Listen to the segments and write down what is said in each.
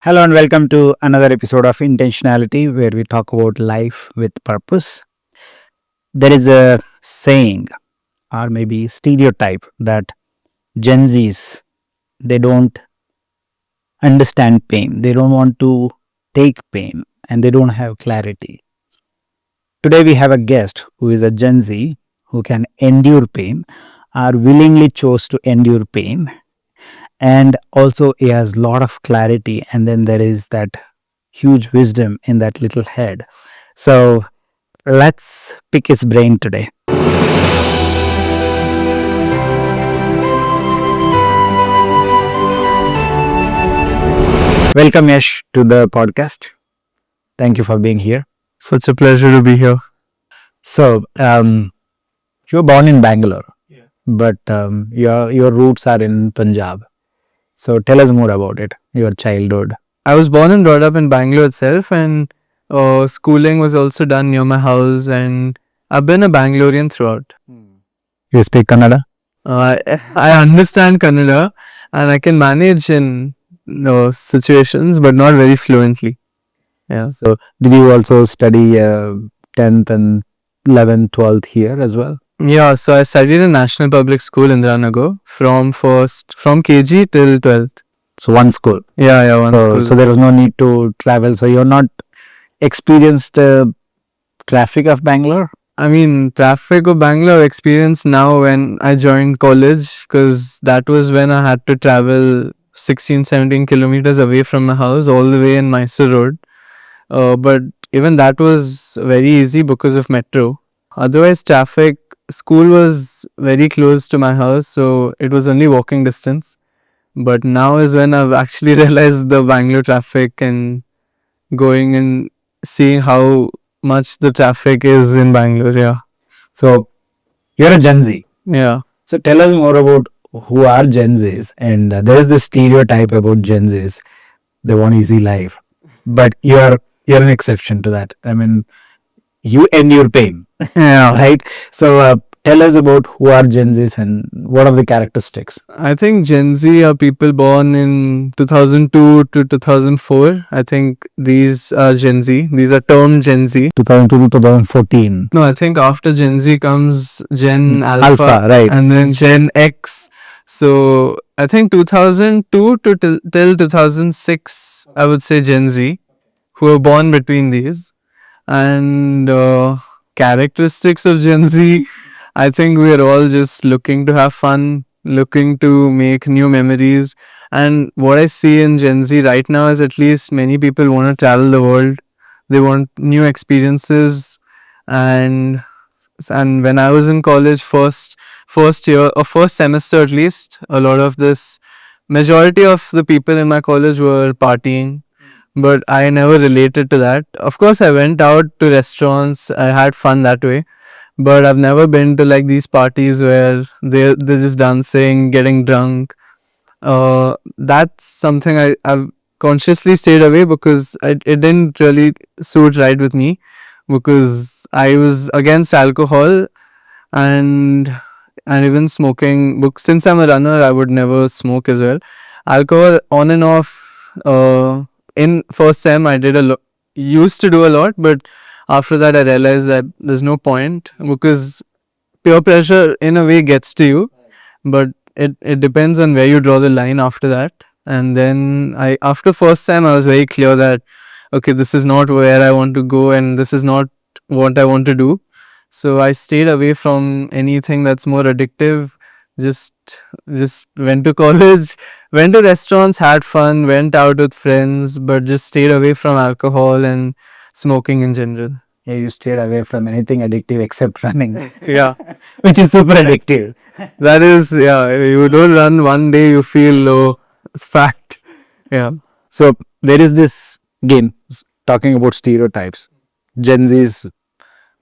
Hello and welcome to another episode of Intentionality where we talk about life with purpose. There is a saying or maybe stereotype that Gen Zs they don't understand pain. They don't want to take pain and they don't have clarity. Today we have a guest who is a Gen Z who can endure pain or willingly chose to endure pain, and also he has a lot of clarity, and then there is that huge wisdom in that little head. So let's pick his brain today. Welcome, Yash, to the podcast. Thank you for being here. Such a pleasure to be here. So, you were born in Bangalore, but your roots are in Punjab. So, tell us more about it, your childhood. I was born and brought up in Bangalore itself, and schooling was also done near my house, and I've been a Bangalorean throughout. You speak Kannada? I understand Kannada, and I can manage in situations, but not very fluently. Yeah. So, did you also study 10th and 11th, 12th here as well? Yeah, so I studied in National Public School in Indiranagar from KG till 12th. So, one school. Yeah, one So, school. so there was no need to travel. So, you're not experienced traffic of Bangalore? I mean, traffic of Bangalore experience now when I joined college, because that was when I had to travel 16, 17 kilometers away from my house all the way in Mysore Road. But even that was very easy because of metro. Otherwise, traffic, school was very close to my house, so it was only walking distance. But now is when I've actually realized the Bangalore traffic and going and seeing how much the traffic is in Bangalore. Yeah. So, you're a Gen Z. Yeah. So, tell us more about who are Gen Zs. And there is this stereotype about Gen Zs. They want easy life. But you're an exception to that. I mean, you endure pain. Yeah. Right? So, tell us about who are Gen Zs and what are the characteristics. I think Gen Z are people born in 2002 to 2004. I think these are Gen Z. These are termed Gen Z. 2002 to 2014. No, I think after Gen Z comes Gen Alpha, right. and then Gen X. So I think 2002 to till 2006, I would say Gen Z, who were born between these. And characteristics of Gen Z, I think we are all just looking to have fun, looking to make new memories. And what I see in Gen Z right now is at least many people want to travel the world. They want new experiences. And when I was in college, first year or first semester at least, a lot of this majority of the people in my college were partying, but I never related to that. Of course, I went out to restaurants, I had fun that way, but I've never been to like these parties where they're just dancing, getting drunk. That's something I've consciously stayed away because it didn't really suit right with me, because I was against alcohol and even smoking. Since I'm a runner, I would never smoke as well. Alcohol on and off. In first sem, I did used to do a lot, but after that, I realized that there's no point, because peer pressure in a way gets to you, but it depends on where you draw the line after that. And then after first sem, I was very clear that okay, this is not where I want to go, and this is not what I want to do. So I stayed away from anything that's more addictive. Just went to college, went to restaurants, had fun, went out with friends, but just stayed away from alcohol and smoking in general. Yeah, you stayed away from anything addictive except running, Yeah. which is super addictive. That is, yeah, you don't run one day, you feel low. It's fact. Yeah. So there is this game talking about stereotypes. Gen Zs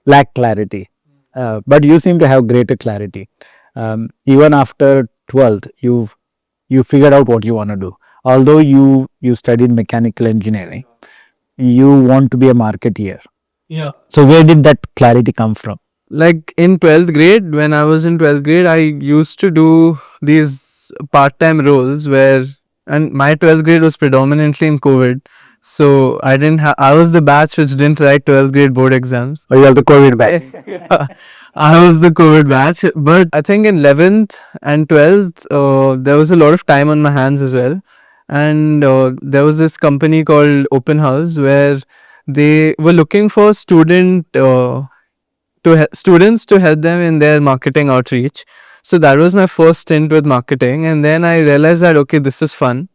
lack clarity, but you seem to have greater clarity. Even after 12th, you figured out what you want to do. Although you studied mechanical engineering, you want to be a marketeer. Yeah. So where did that clarity come from? Like in 12th grade, when I was in 12th grade, I used to do these part time roles where and my 12th grade was predominantly in COVID. So I didn't have, I was the batch which didn't write 12th grade board exams. Or you have the COVID back. I was the COVID batch, but I think in 11th and 12th, there was a lot of time on my hands as well. And there was this company called Open House where they were looking for students to help them in their marketing outreach. So that was my first stint with marketing, and then I realized that okay, this is fun.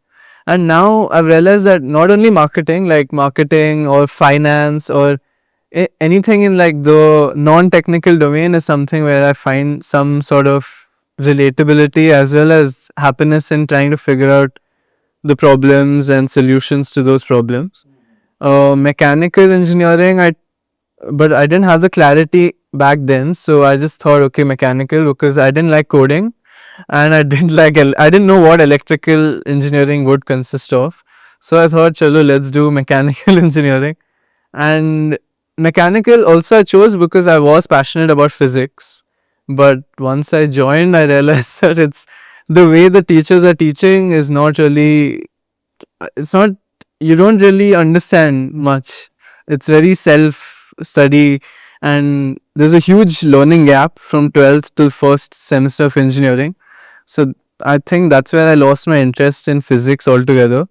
And now I've realized that not only marketing, like marketing or finance or anything in like the non-technical domain is something where I find some sort of relatability as well as happiness in trying to figure out the problems and solutions to those problems. Mechanical engineering, but I didn't have the clarity back then, so I just thought okay, mechanical, because I didn't like coding and I didn't I didn't know what electrical engineering would consist of. So I thought, chalo, let's do mechanical engineering. And mechanical also I chose because I was passionate about physics. But once I joined, I realized that it's the way the teachers are teaching is not really, it's not, you don't really understand much. It's very self study, and there's a huge learning gap from 12th to first semester of engineering. So I think that's where I lost my interest in physics altogether.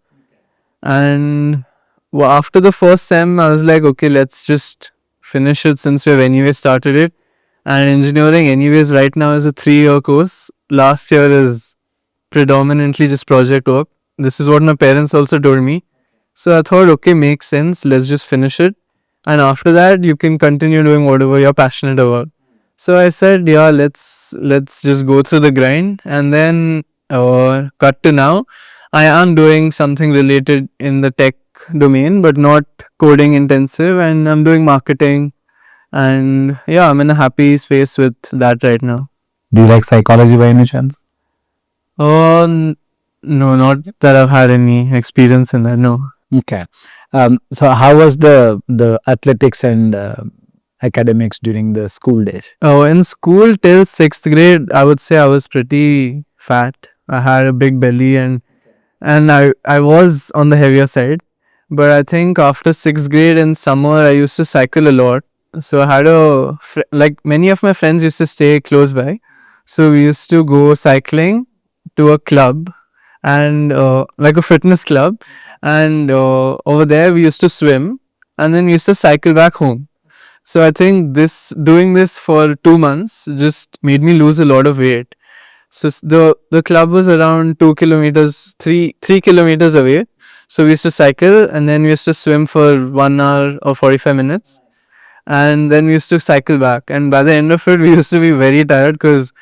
And after the first sem, I was like, okay, let's just finish it since we've anyway started it. And engineering, anyways, right now is a 3-year course. Last year is predominantly just project work. This is what my parents also told me. So I thought, okay, makes sense. Let's just finish it. And after that, you can continue doing whatever you're passionate about. So I said, yeah, let's just go through the grind, and then cut to now. I am doing something related in the tech domain, but not coding intensive, and I'm doing marketing. And yeah, I'm in a happy space with that right now. Do you like psychology by any chance? No, not that I've had any experience in that. No. Okay. So how was the athletics and academics during the school days? Oh, in school till 6th grade, I would say I was pretty fat. I had a big belly, and I was on the heavier side. But I think after 6th grade in summer, I used to cycle a lot. So I had like many of my friends used to stay close by. So we used to go cycling to a club, and like a fitness club. And over there we used to swim, and then we used to cycle back home. So I think doing this for 2 months just made me lose a lot of weight. So the club was around 2 kilometers, three kilometers away. So we used to cycle, and then we used to swim for 1 hour or 45 minutes, and then we used to cycle back. And by the end of it, we used to be very tired because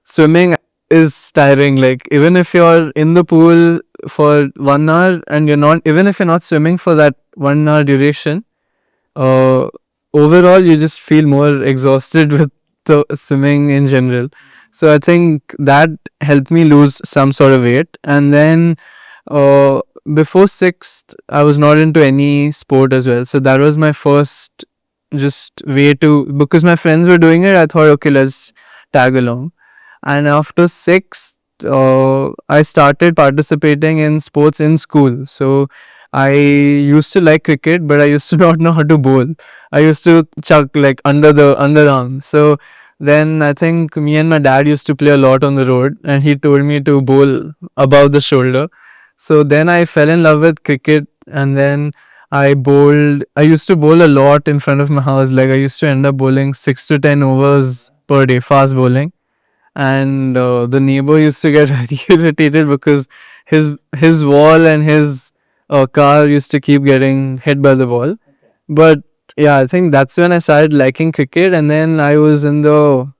swimming is tiring. Like even if you're in the pool for 1 hour and even if you're not swimming for that 1 hour duration, uh, overall you just feel more exhausted with the swimming in general. So I think that helped me lose some sort of weight. And then uh, before 6th, I was not into any sport as well. So that was my first just way to, because my friends were doing it, I thought, okay, let's tag along. And after 6th, I started participating in sports in school. So I used to like cricket, but I used to not know how to bowl. I used to chuck like under the underarm. So then I think me and my dad used to play a lot on the road, and he told me to bowl above the shoulder. So then I fell in love with cricket, and then I bowled. I used to bowl a lot in front of my house. Like I used to end up bowling 6 to 10 overs per day, fast bowling. And the neighbor used to get very irritated because his wall and his car used to keep getting hit by the ball. But yeah, I think that's when I started liking cricket, and then I was in the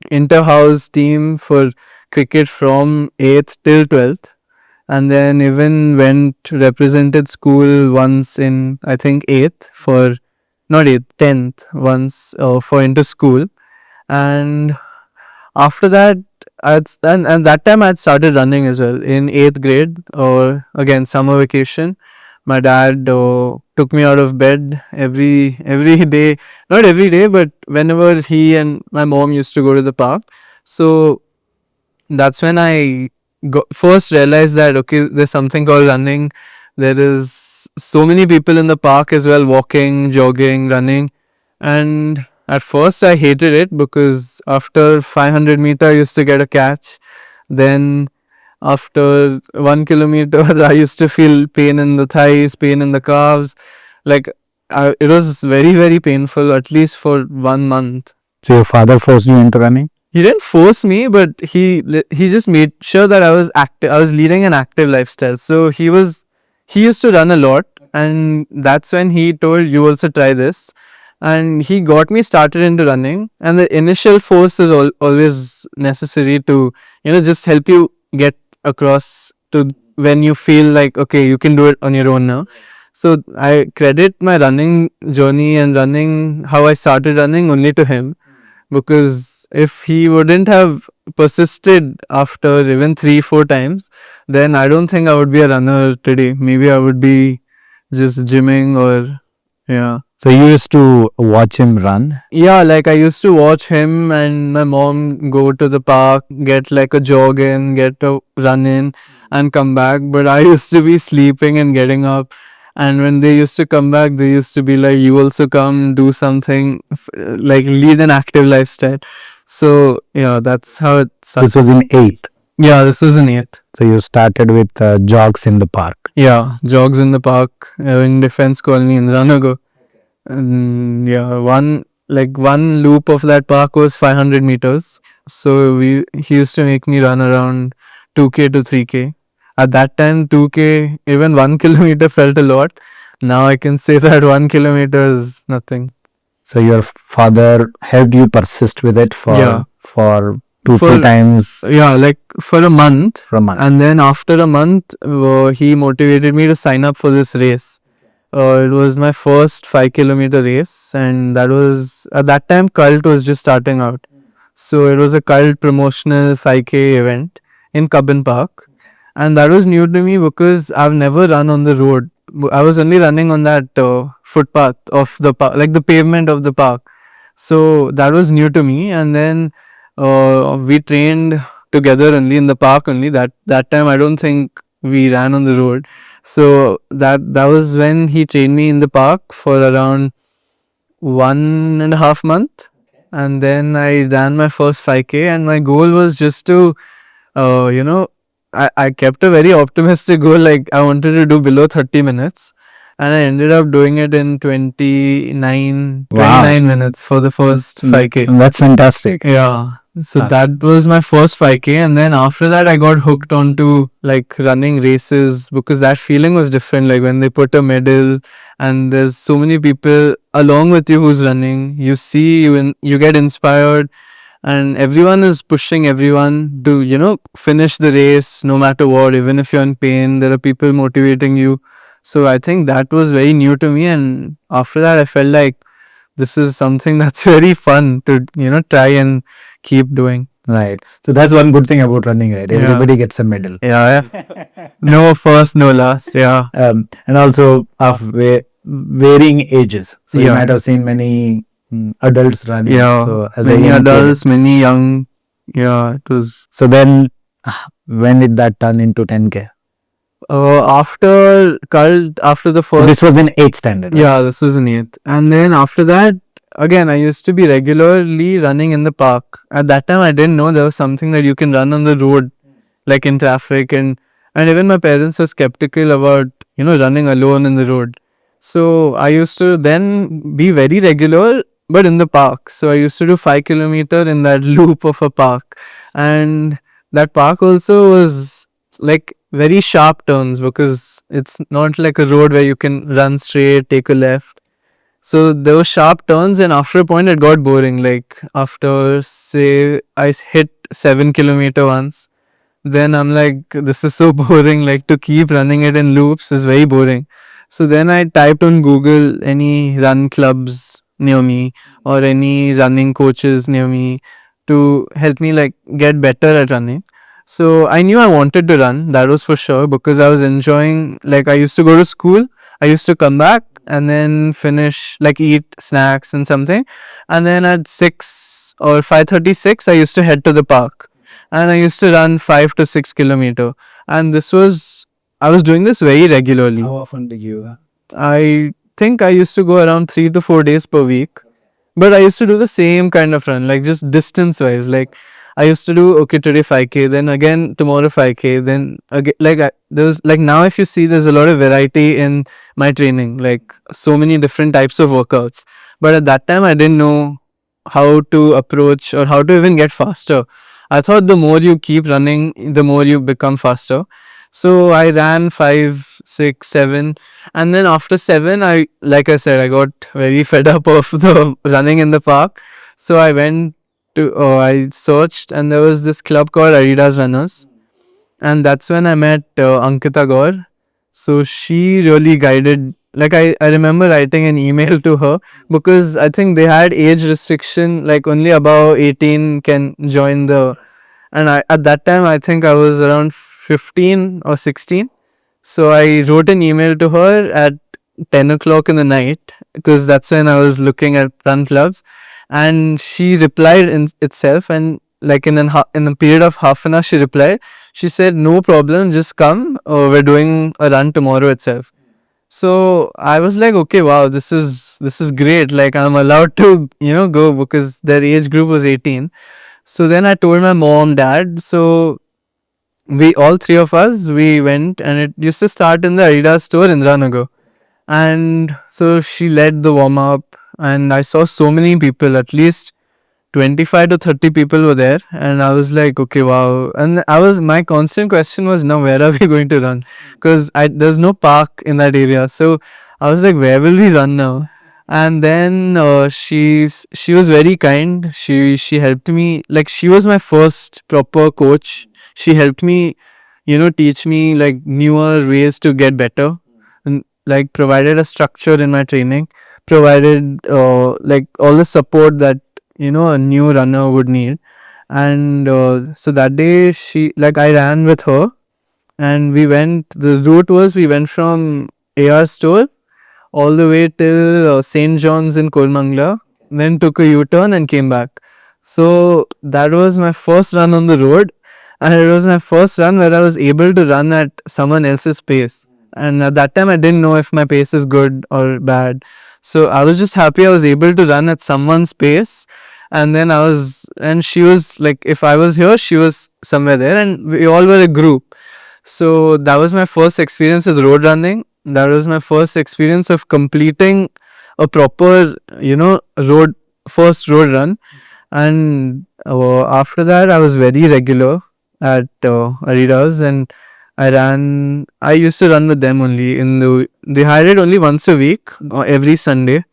inter-house team for cricket from 8th till 12th, and then even went to represented school once in I think 8th for not 8th 10th once for inter school. And after that, and that time I'd started running as well in 8th grade, or again summer vacation. My dad took me out of bed every day, not every day, but whenever he and my mom used to go to the park. So that's when I first realized that okay, there's something called running. There is so many people in the park as well, walking, jogging, running, and at first I hated it because after 500 meter I used to get a catch. Then after 1 kilometer I used to feel pain in the thighs, pain in the calves. Like it was very painful at least for 1 month. So your father forced you into running? He didn't force me, but he just made sure that I was active. I was leading an active lifestyle. So he used to run a lot, and that's when he told you also try this, and he got me started into running. And the initial force is always necessary to just help you get across to when you feel like okay you can do it on your own now. So I credit my running journey and running how I started running only to him, because if he wouldn't have persisted after even 3-4 times, then I don't think I would be a runner today. Maybe I would be just gymming or yeah. So you used to watch him run? Yeah, like I used to watch him and my mom go to the park, get like a jog in, get a run in, and come back. But I used to be sleeping and getting up. And when they used to come back, they used to be like, "You also come, do something, like lead an active lifestyle." So yeah, that's how it started. This was in 8th. Yeah, this was in 8th. So you started with jogs in the park. Yeah, jogs in the park, in Defense Colony in Ranago. And yeah, one loop of that park was 500 meters. So he used to make me run around 2K to 3K. At that time, 2K, even 1 kilometer felt a lot. Now I can say that 1 kilometer is nothing. So your father helped you persist with it for Yeah. for two For- three times Yeah, like for a month. for a month. And then after a month, he motivated me to sign up for this race. It was my first 5 kilometer race, and that was at that time Cult was just starting out. So it was a Cult promotional 5K event in Cubbon Park, and that was new to me because I've never run on the road. I was only running on that footpath of the park, like the pavement of the park. So that was new to me, and then we trained together only in the park only. That time I don't think we ran on the road. So that was when he trained me in the park for around 1.5 month, and then I ran my first 5K, and my goal was just to, uh, you know, I kept a very optimistic goal. Like I wanted to do below 30 minutes, and I ended up doing it in 29 Wow. 29 minutes for the first 5K. That's fantastic. Yeah. So Ah. that was my first 5K, and then after that I got hooked onto like running races because that feeling was different. Like when they put a medal and there's so many people along with you who's running, you see you get inspired, and everyone is pushing everyone to finish the race no matter what, even if you're in pain. There are people motivating you. So I think that was very new to me, and after that I felt like this is something that's very fun to try and keep doing. Right. So that's one good thing about running, right? Yeah. Everybody gets a medal. Yeah, no first, no last. Yeah. And also of varying ages. So you Yeah. might have seen many adults running. Yeah. So as a Many young kid. adults, many young. Yeah, it was. So then, when did that turn into 10K? After Cult, after the first. So this was in 8th standard. Right? Yeah, this was in 8th. And then after that, again, I used to be regularly running in the park. At that time, I didn't know there was something that you can run on the road, like in traffic. And even my parents were skeptical about, running alone in the road. So I used to then be very regular, but in the park. So I used to do 5 kilometer in that loop of a park. And that park also was like very sharp turns because it's not like a road where you can run straight, take a left. So there were sharp turns, and after a point, it got boring. Like after, say, I hit 7 kilometer once, then I'm like, this is so boring. Like to keep running it in loops is very boring. So then I typed on Google any run clubs near me or any running coaches near me to help me like get better at running. So I knew I wanted to run, that was for sure, because I was enjoying, like I used to go to school, I used to come back and then finish, like eat snacks and something. And then at 6 or 5:36, I used to head to the park. and I used to run 5 to 6 kilometer. And this was, I was doing this very regularly. How often did you? I think I used to go around 3 to 4 days per week. But I used to do the same kind of run, like just distance wise. Like I used to do, okay, today 5K, then again tomorrow 5K, then again, like there's like, now if you see, there's a lot of variety in my training, like so many different types of workouts. But at that time, I didn't know how to approach or how to even get faster. I thought the more you keep running, the more you become faster. So I ran 5, 6, 7, and then after 7, like I said, I got very fed up of the running in the park. So I went to, I searched, and there was this club called Adidas Runners, and that's when I met Ankita Gaur. So she really guided. Like I remember writing an email to her because I think they had age restriction, like only above 18 can join the. And at that time I think I was around 15 or 16. So I wrote an email to her at 10 o'clock in the night because that's when I was looking at run clubs, and she replied in itself, and like in a period of half an hour she replied. She said, no problem, just come, we're doing a run tomorrow itself. So I was like, okay, wow, this is great, like I'm allowed to go because their age group was 18. So then I told my mom, dad. So we all three of us, we went, and it used to start in the Adidas store in Indranagar. And so she led the warm up, and I saw so many people, at least 25 to 30 people were there, and I was like, okay, wow. And my constant question was, now where are we going to run? Because there's no park in that area. So I was like, where will we run now? And then she was very kind. She helped me, like she was my first proper coach. She helped me, teach me like newer ways to get better, and like provided a structure in my training, provided like all the support that a new runner would need. And so that day, I ran with her, and the route was, we went from AR store all the way till St. John's in Kolmangla, then took a U-turn and came back. So that was my first run on the road, and it was my first run where I was able to run at someone else's pace. And at that time, I didn't know if my pace is good or bad. So I was just happy I was able to run at someone's pace. And she was like, if I was here, she was somewhere there, and we all were a group. So that was my first experience with road running. That was my first experience of completing a proper, first road run. And after that, I was very regular at Adidas, and I used to run with them only they had it only once a week, every Sunday.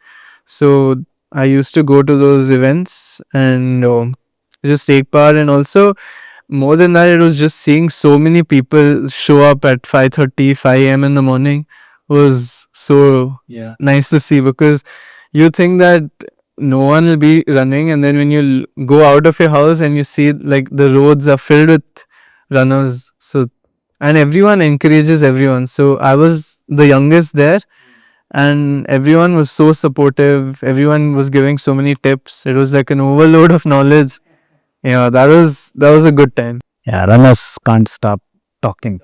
So I used to go to those events and just take part. And also, more than that, it was just seeing so many people show up at 5:30, 5 a.m. in the morning was so nice to see, because you think that no one will be running, and then when you go out of your house and you see like the roads are filled with runners. So, and everyone encourages everyone. So I was the youngest there, and everyone was so supportive. Everyone was giving so many tips. It was like an overload of knowledge. Yeah, that was a good time. Yeah, runners can't stop talking.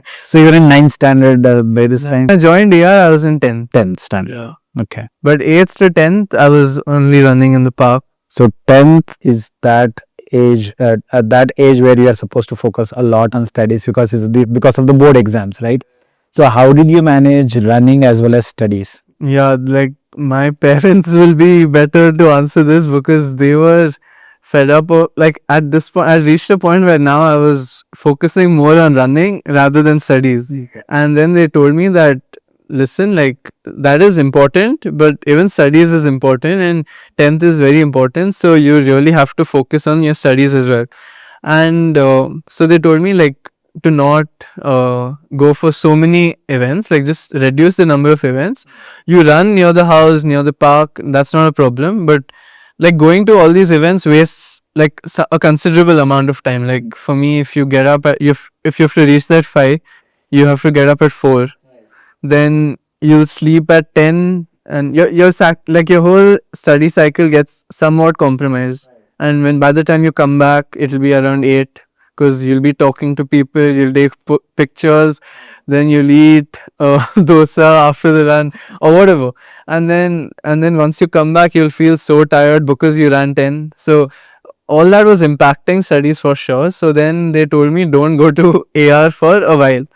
So you're in 9th standard by this time? I joined AR, I was in 10th. 10th standard. Yeah. Okay. But 8th to 10th, I was only running in the park. So 10th is that age, at that age where you are supposed to focus a lot on studies because because of the board exams, right? So how did you manage running as well as studies? Yeah, like my parents will be better to answer this, because they were fed up. Like at this point, I reached a point where now I was focusing more on running rather than studies. Okay. And then they told me that, listen, like that is important, but even studies is important, and 10th is very important. So you really have to focus on your studies as well. And so they told me like to not go for so many events, like just reduce the number of events. You run near the house, near the park, that's not a problem. But like going to all these events wastes like a considerable amount of time. Like for me, if you get up at if you have to reach that 5, you have to get up at 4. Then you'll sleep at 10, and your whole study cycle gets somewhat compromised. and when by the time you come back, it'll be around 8, because you'll be talking to people, you'll take pictures, then you'll eat dosa after the run or whatever, and then once you come back, you'll feel so tired because you ran 10. So all that was impacting studies for sure. So then they told me, don't go to AR for a while.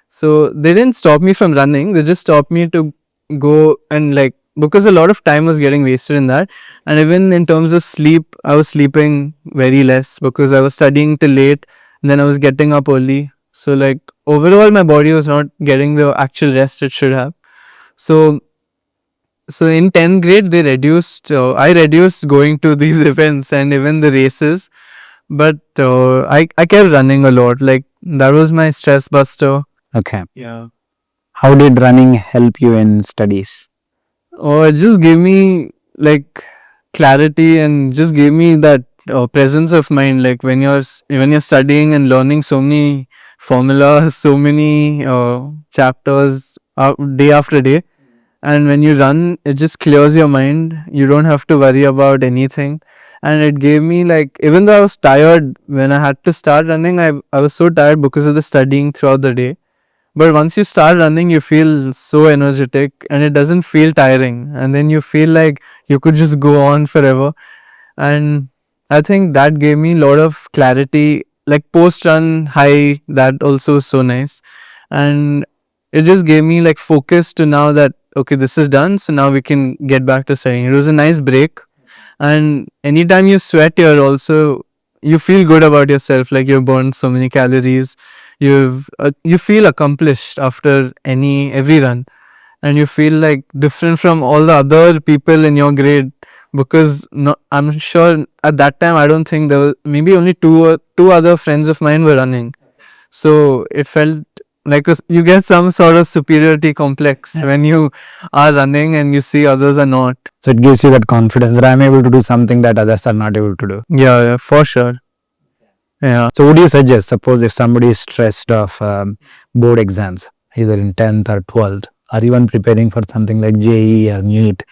So they didn't stop me from running, they just stopped me to go and like, because a lot of time was getting wasted in that. And even in terms of sleep, I was sleeping very less because I was studying till late, and then I was getting up early. So like overall my body was not getting the actual rest it should have. So in 10th grade they reduced, I reduced going to these events and even the races, but I kept running a lot. Like that was my stress buster. Okay. Yeah. How did running help you in studies? Oh, it just gave me like clarity and just gave me that presence of mind. Like when when you're studying and learning so many formulas, so many chapters day after day, and when you run, it just clears your mind. You don't have to worry about anything. And it gave me like, even though I was tired when I had to start running, I was so tired because of the studying throughout the day, but once you start running, you feel so energetic and it doesn't feel tiring. And then you feel like you could just go on forever. And I think that gave me a lot of clarity. Like post run high, that also was so nice. And it just gave me like focus to now that, okay, this is done. So now we can get back to studying. It was a nice break. And anytime you sweat, you feel good about yourself, like you've burned so many calories, you feel accomplished after every run, and you feel like different from all the other people in your grade, because no, I'm sure at that time I don't think there was, maybe only two other friends of mine were running. So it felt like you get some sort of superiority complex when you are running and you see others are not. So it gives you that confidence that I'm able to do something that others are not able to do. Yeah, for sure. Yeah. So would you suggest, suppose if somebody is stressed of board exams, either in 10th or 12th, or even preparing for something like JE or NEET,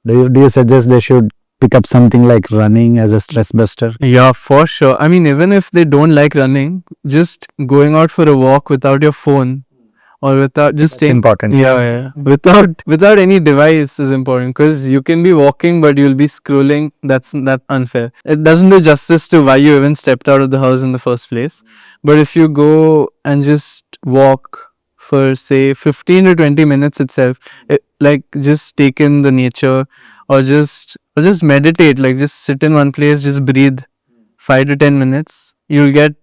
do you suggest they should pick up something like running as a stress buster? Yeah, for sure. I mean, even if they don't like running, just going out for a walk without your phone, or without just It's staying. important. Yeah. Without any device is important, because you can be walking but you'll be scrolling. That's unfair. It doesn't do justice to why you even stepped out of the house in the first place. But if you go and just walk for say 15 to 20 minutes itself, like just take in the nature, or just meditate, like just sit in one place, just breathe 5 to 10 minutes, you'll get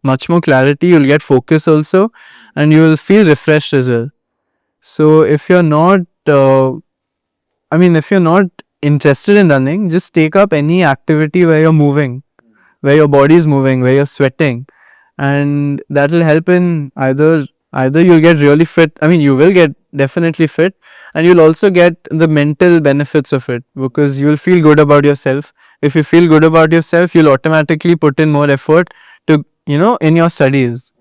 much more clarity, you'll get focus also, and you will feel refreshed as well. So if you're not if you're not interested in running, just take up any activity where you're moving, where your body is moving, where you're sweating, and that will help in either you'll get really fit. I mean, you will get definitely fit, and you'll also get the mental benefits of it, because you'll feel good about yourself. If you feel good about yourself, you'll automatically put in more effort to, in your studies.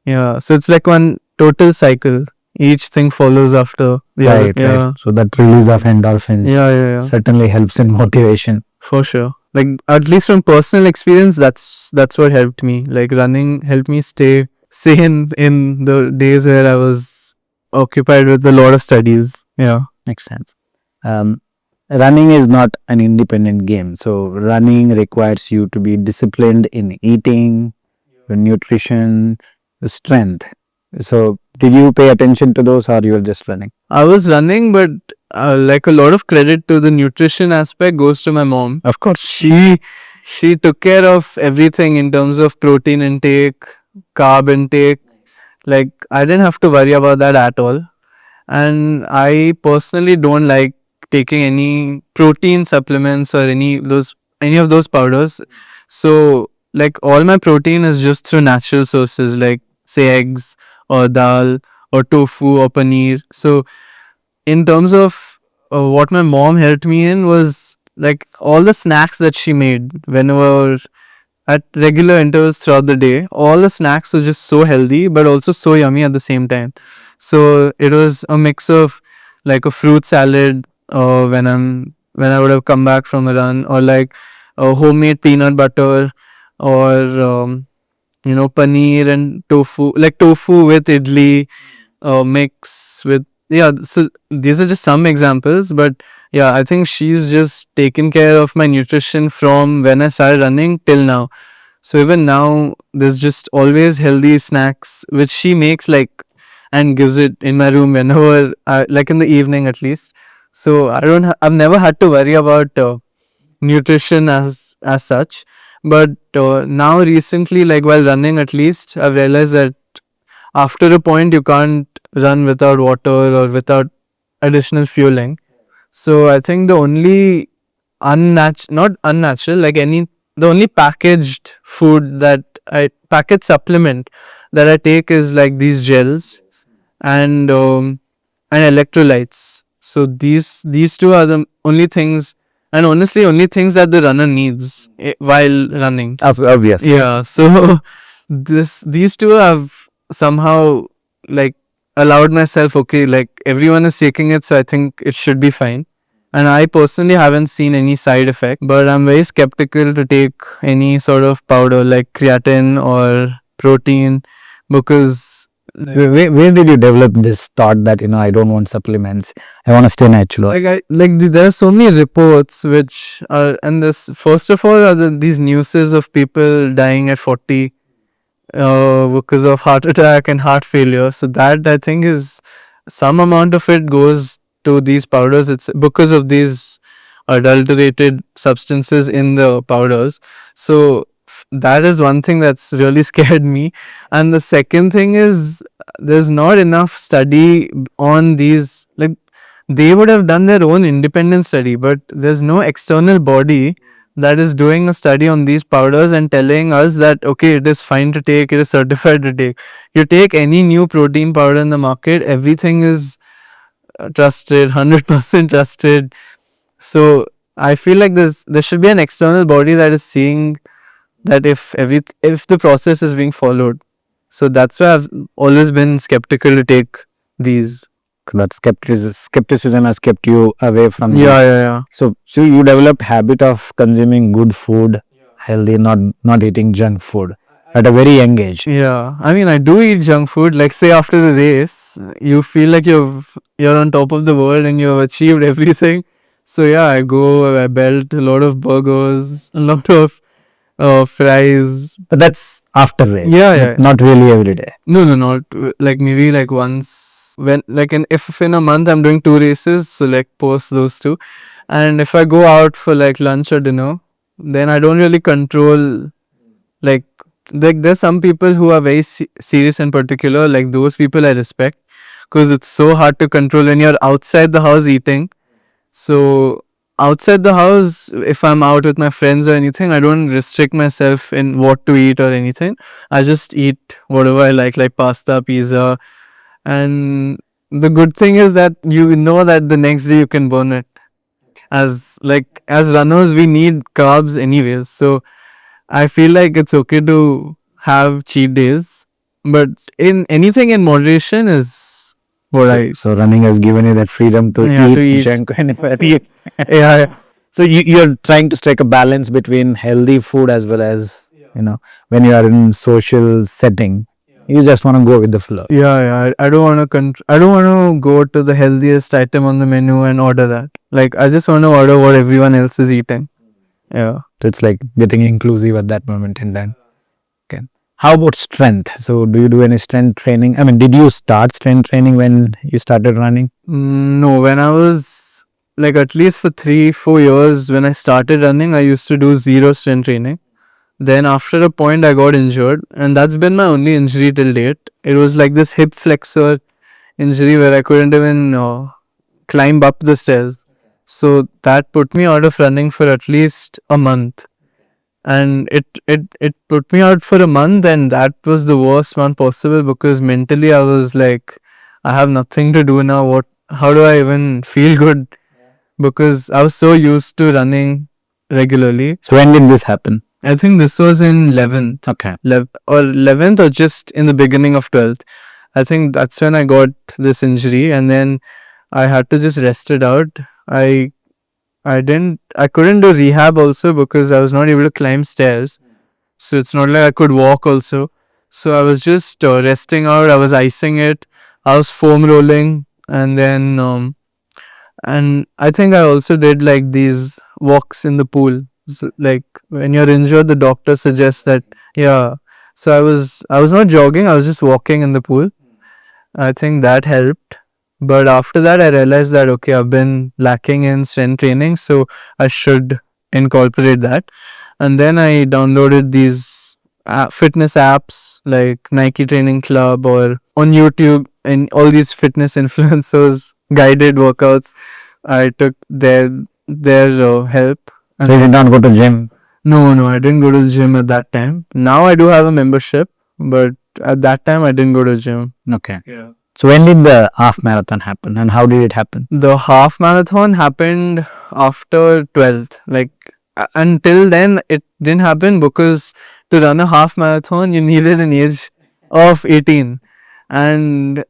Yeah, so it's like one total cycle. Each thing follows after the other. Right, Yeah. right. So that release of endorphins Yeah. certainly helps in motivation. For sure. Like at least from personal experience, that's what helped me. Like running helped me stay sane in the days where I was occupied with a lot of studies. Yeah. Makes sense. Um, Running is not an independent game. So running requires you to be disciplined in eating, your nutrition, strength. So did you pay attention to those, or you were just running? I was running, but like a lot of credit to the nutrition aspect goes to my mom. Of course. She took care of everything in terms of protein intake, carb intake. Like I didn't have to worry about that at all. And I personally don't like taking any protein supplements or any of those powders. So like all my protein is just through natural sources, like say eggs or dal or tofu or paneer. So in terms of what my mom helped me in was like all the snacks that she made whenever at regular intervals throughout the day. All the snacks were just so healthy, but also so yummy at the same time. So it was a mix of like a fruit salad, when I would have come back from a run, or like homemade peanut butter, or paneer and tofu, like tofu with idli, mix with, yeah. So these are just some examples, but yeah, I think she's just taken care of my nutrition from when I started running till now. So even now, there's just always healthy snacks which she makes, like, and gives it in my room whenever, like in the evening at least. So I don't. I've never had to worry about nutrition as such. But now recently, like while running, at least I've realized that after a point you can't run without water or without additional fueling. So I think the only not unnatural, like any, the only packaged food that I packaged supplement that I take is like these gels and electrolytes. So these two are the only things, and honestly only things that the runner needs while running. Obviously. Yeah. So these two have somehow, like, allowed myself, okay, like everyone is taking it, so I think it should be fine. And I personally haven't seen any side effect, but I'm very skeptical to take any sort of powder like creatine or protein, because Where did you develop this thought that, I don't want supplements, I want to stay natural? there are so many reports which are, and this, first of all, are these newses of people dying at 40 because of heart attack and heart failure. So that, I think, is some amount of it goes to these powders. It's because of these adulterated substances in the powders. So that is one thing that's really scared me. And the second thing is, there's not enough study on these. Like, they would have done their own independent study, but there's no external body that is doing a study on these powders and telling us that, okay, it is fine to take, it is certified to take. You take any new protein powder in the market, everything is trusted, 100% trusted. So I feel like there should be an external body that is seeing that if the process is being followed. So that's why I've always been skeptical to take these. That skepticism has kept you away from Yeah, this. yeah, yeah. So you developed habit of consuming good food, healthy, not eating junk food at a very young age. Yeah, I mean, I do eat junk food. Like, say after the race, you feel like you're on top of the world and you've achieved everything. So yeah, I belt a lot of burgers, a lot of fries. But that's after race. Yeah, yeah. Not really every day. No, no, not like maybe like once, when, like, if in a month I'm doing 2 races, so like post those two, and if I go out for like lunch or dinner, then I don't really control, like there's some people who are very serious and particular. Like, those people I respect, because it's so hard to control when you're outside the house eating. So outside the house, if I'm out with my friends or anything, I don't restrict myself in what to eat or anything. I just eat whatever I like pasta, pizza. And the good thing is that you know that the next day you can burn it. As runners, we need carbs anyways. So I feel like it's okay to have cheat days, but in anything in moderation is what So running has given you that freedom to eat junk whenever you. yeah. So you're trying to strike a balance between healthy food as well as, when you are in social setting, you just want to go with the flow. Yeah. I don't want to I don't want to go to the healthiest item on the menu and order that. Like, I just want to order what everyone else is eating. Yeah. So it's like getting inclusive at that moment in time. Okay. How about strength? So do you do any strength training? I mean, did you start strength training when you started running? No, when I was like, at least for 3-4 years when I started running, I used to do zero strength training. Then after a point I got injured, and that's been my only injury till date. It was like this hip flexor injury where I couldn't even climb up the stairs. So that put me out of running for at least a month. And it put me out for a month, and that was the worst month possible, because mentally I was like, I have nothing to do now. How do I even feel good? Because I was so used to running regularly. So when did this happen? I think this was in 11th. Okay. 11th, or just in the beginning of 12th. I think that's when I got this injury, and then I had to just rest it out. I I couldn't do rehab also because I was not able to climb stairs. So it's not like I could walk also. So I was just resting out. I was icing it. I was foam rolling, and then and I think I also did like these walks in the pool. So, like when you're injured, the doctor suggests that, yeah. So I was not jogging. I was just walking in the pool. I think that helped. But after that, I realized that okay, I've been lacking in strength training, so I should incorporate that. And then I downloaded these fitness apps like Nike Training Club or on YouTube, and all these fitness influencers guided workouts. I took their help. And So you did not go to gym. no, I didn't go to the gym at that time. Now I do have a membership, but at that time I didn't go to the gym. Okay. Yeah. So when did the half marathon happen, and how did it happen? The half marathon happened after 12th. Like until then, it didn't happen because to run a half marathon, you needed an age of 18. And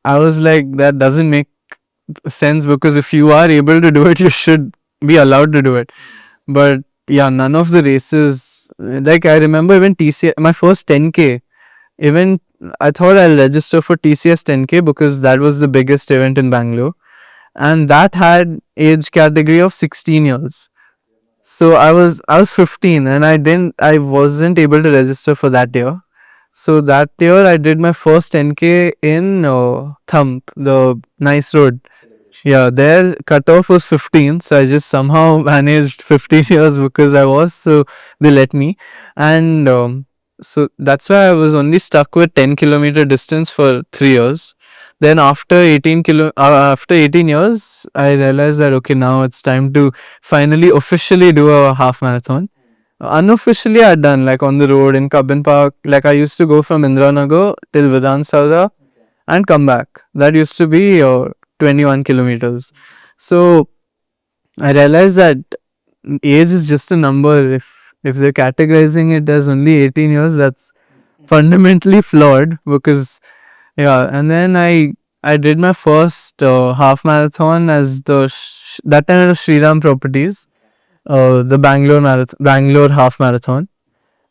I was like, that doesn't make sense because if you are able to do it, you should be allowed to do it. But yeah, none of the races, like I remember even TCS, my first 10K, even I thought I'll register for TCS 10K because that was the biggest event in Bangalore, and that had age category of 16 years. So I was 15 and I wasn't able to register for that year. So that year I did my first 10K in Thump, the nice road. Yeah, their cutoff was 15, so I just somehow managed 15 years because I was, so they let me. And so that's why I was only stuck with 10-kilometer distance for 3 years. Then after 18 years, I realized that okay, now it's time to finally officially do a half marathon. Unofficially, I'd done like on the road in Cubbon Park. Like I used to go from Indranagar till Vedant Saura and come back. That used to be 21 kilometers. So I realized that age is just a number. If they're categorizing it as only 18 years, that's fundamentally flawed because yeah. And then I did my first half marathon as that time it was Shriram Properties, the Bangalore half marathon.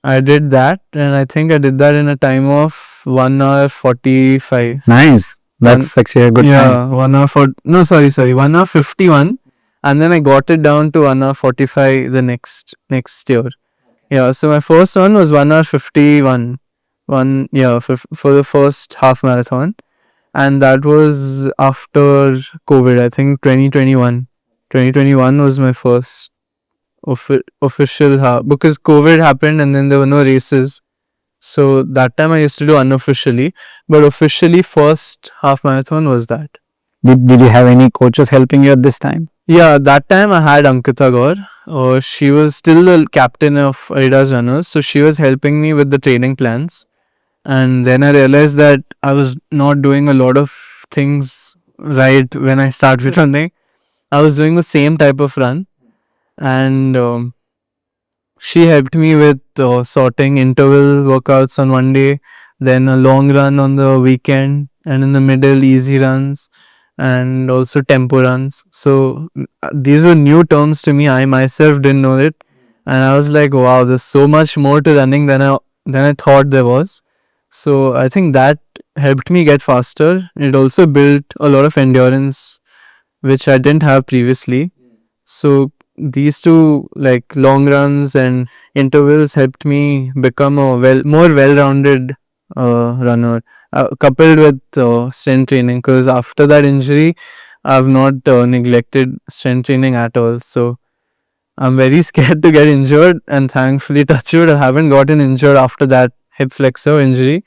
I did that, and I think I did that in a time of 1 hour 45. Nice. That's actually a good Yeah, time. 1 hour for no, sorry, 1 hour 51, and then I got it down to 1 hour 45 the next year. Yeah, so my first one was 1 hour 51, for the first half marathon, and that was after COVID. I think 2021. 2021 was my first official half because COVID happened and then there were no races. So that time I used to do unofficially, but officially first half marathon was that. Did you have any coaches helping you at this time? Yeah, that time I had Ankita Gaur. She was still the captain of Adidas Runners, so she was helping me with the training plans. And then I realized that I was not doing a lot of things right when I started running. I was doing the same type of run, and she helped me with sorting interval workouts on one day, then a long run on the weekend, and in the middle, easy runs, and also tempo runs. So these were new terms to me. I myself didn't know it, and I was like, wow, there's so much more to running than I thought there was. So I think that helped me get faster. It also built a lot of endurance, which I didn't have previously. So these two like long runs and intervals helped me become a more well-rounded runner, coupled with strength training. Because after that injury, I've not neglected strength training at all. So I'm very scared to get injured, and thankfully, touch wood, I haven't gotten injured after that hip flexor injury.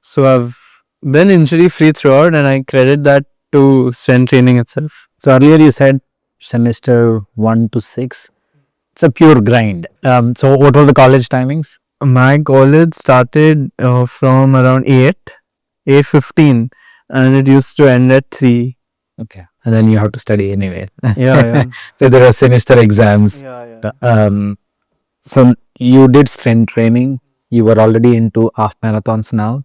So I've been injury free throughout, and I credit that to strength training itself. So earlier you said semester 1 to 6. It's a pure grind. So what were the college timings? My college started from around 8:15, and it used to end at 3. Okay. And then you have to study anyway. Yeah. So there are semester exams. Yeah. So you did strength training. You were already into half marathons now.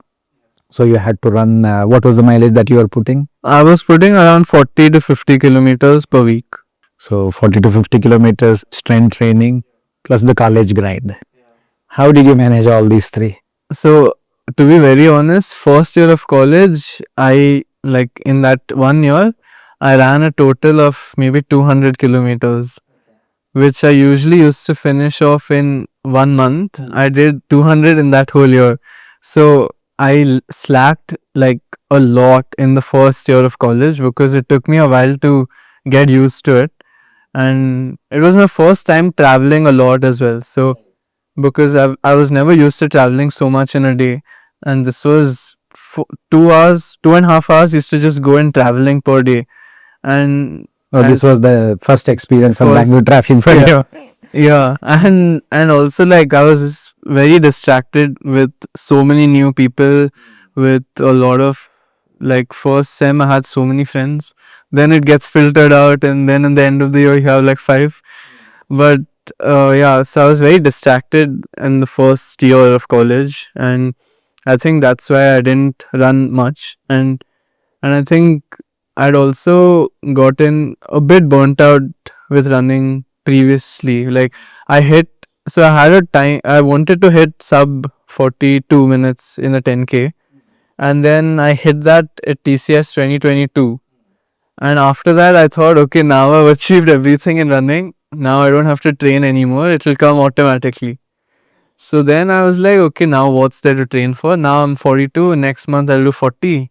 So you had to run. What was the mileage that you were putting? I was putting around 40 to 50 kilometers per week. So 40 to 50 kilometers strength training plus the college grind. How did you manage all these three? So to be very honest, first year of college, I like in that 1 year, I ran a total of maybe 200 kilometers, which I usually used to finish off in 1 month. I did 200 in that whole year. So I slacked like a lot in the first year of college because it took me a while to get used to it. And it was my first time traveling a lot as well. So because I was never used to traveling so much in a day. And this was 2 hours, 2.5 hours used to just go in traveling per day. And Oh, this was the first experience of Bangalore traffic for yeah, you. yeah, and also like I was just very distracted with so many new people, with a lot of like first sem I had so many friends, then it gets filtered out, and then in the end of the year you have like five. But yeah, so I was very distracted in the first year of college, and I think that's why I didn't run much, and I think I'd also gotten a bit burnt out with running previously. Like I hit, so I had a time, I wanted to hit sub 42 minutes in a 10K. And then I hit that at TCS 2022. And after that, I thought, okay, now I've achieved everything in running. Now I don't have to train anymore. It will come automatically. So then I was like, okay, now what's there to train for? Now I'm 42. Next month I'll do 40.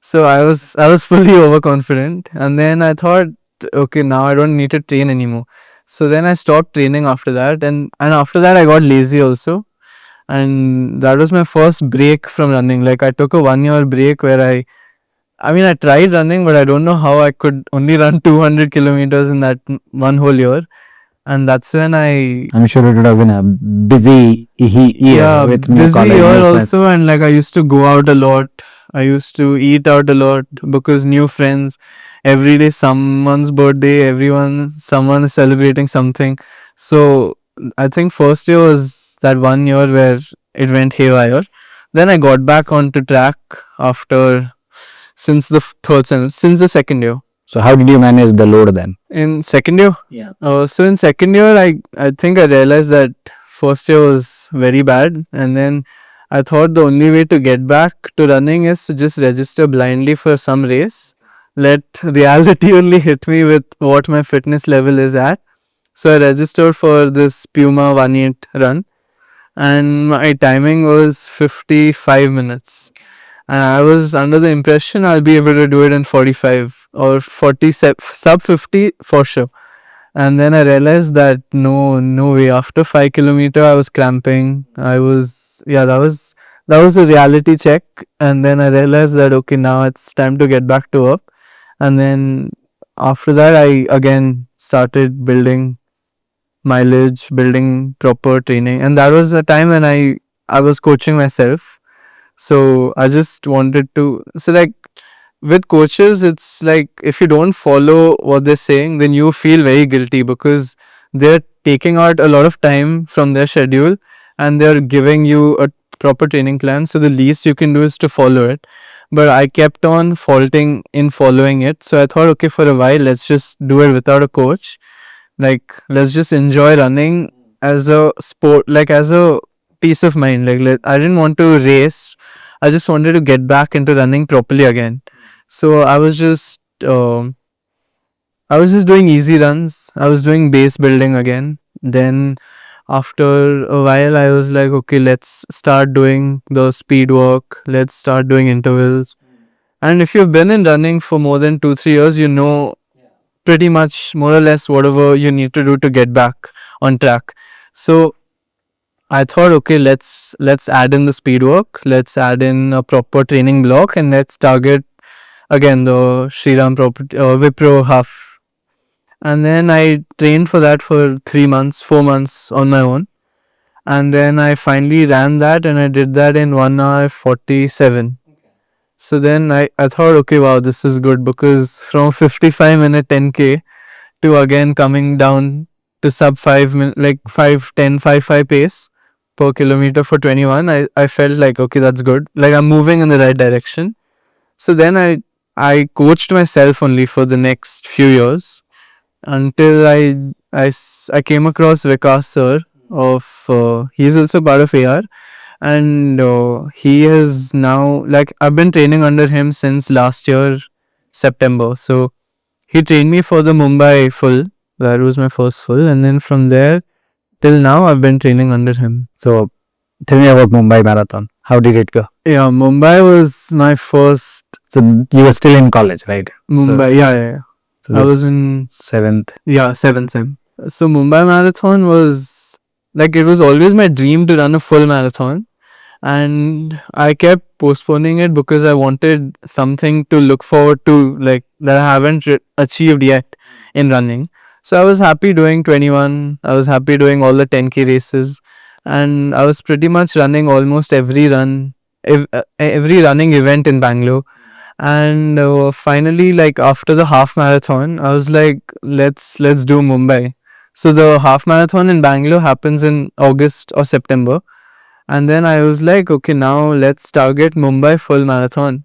So I was fully overconfident, and then I thought, okay, now I don't need to train anymore. So then I stopped training after that, and after that I got lazy also, and that was my first break from running. Like I took a 1 year break where I mean I tried running, but I don't know how I could only run 200 kilometers in that one whole year, and that's when I'm sure it would have been a busy year yeah, with new busy college, year new friends. also, and like I used to go out a lot. I used to eat out a lot because new friends. Every day, someone's birthday. Someone is celebrating something. So I think first year was that 1 year where it went haywire. Then I got back onto track after since the since the second year. So how did you manage the load then? In second year, so in second year, I think I realized that first year was very bad, and then I thought the only way to get back to running is to just register blindly for some race. Let reality only hit me with what my fitness level is at. So I registered for this Puma 1/8 run, and my timing was 55 minutes. And I was under the impression I'll be able to do it in 45 or 40 sub 50 for sure. And then I realized that no way. After 5 kilometer, I was cramping. Yeah, that was a reality check. And then I realized that okay, now it's time to get back to work. And then after that, I again started building mileage, building proper training, and that was a time when I was coaching myself. So I just wanted to, so like with coaches, it's like if you don't follow what they're saying, then you feel very guilty because they're taking out a lot of time from their schedule and they're giving you a proper training plan. So the least you can do is to follow it. But I kept on faulting in following it. So I thought, okay, for a while, let's just do it without a coach. Like, let's just enjoy running as a sport, like as a peace of mind. Like, I didn't want to race. I just wanted to get back into running properly again. So I was just doing easy runs. I was doing base building again. Then after a while, I was like, okay, let's start doing the speed work. Let's start doing intervals. And if you've been in running for more than 2 3 years, you know pretty much more or less whatever you need to do to get back on track. So I thought, okay, let's add in the speed work. Let's add in a proper training block, and let's target again the Shriram property Wipro half. And then I trained for that for 3 months, 4 months on my own. And then I finally ran that, and I did that in 1 hour 47. So then I thought, okay, wow, this is good because from 55-minute 10K to again coming down to sub 5 minute, like 5:10, 5:5 pace per kilometer for 21, I felt like okay, that's good, like I'm moving in the right direction. So then I coached myself only for the next few years, until I came across Vikas sir of he's also part of AR, and he is now, like, I've been training under him since last year September. So he trained me for the Mumbai full. That was my first full, and then from there till now I've been training under him. So tell me about Mumbai Marathon. How did it go? Yeah, Mumbai was my first. So you were still in college, right? Mumbai, yeah. So I this was in seventh. yeah, seventh sem. So Mumbai Marathon was like, it was always my dream to run a full marathon, and I kept postponing it because I wanted something to look forward to, like, that I haven't achieved yet in running. So I was happy doing 21. I was happy doing all the 10K races, and I was pretty much running almost every every running event in Bangalore. And finally, like, after the half marathon, I was like, let's do Mumbai. So the half marathon in Bangalore happens in August or September, and then I was like, okay, now let's target Mumbai full marathon.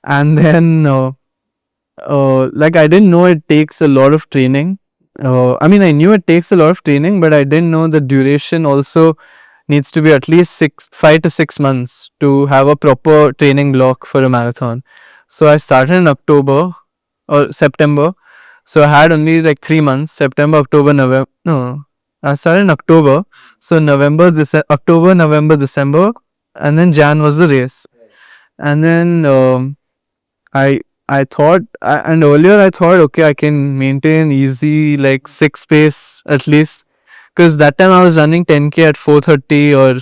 And then like, I didn't know it takes a lot of training. I mean, I knew it takes a lot of training, but I didn't know the duration also needs to be at least 5 to 6 months to have a proper training block for a marathon. So I started in October or September. So I had only like 3 months: September, October, November. No, I started in October. So October, November, December, and then Jan was the race. And then I I thought, and earlier I thought, okay, I can maintain easy like 6 pace at least, because that time I was running 10K at 4:30 or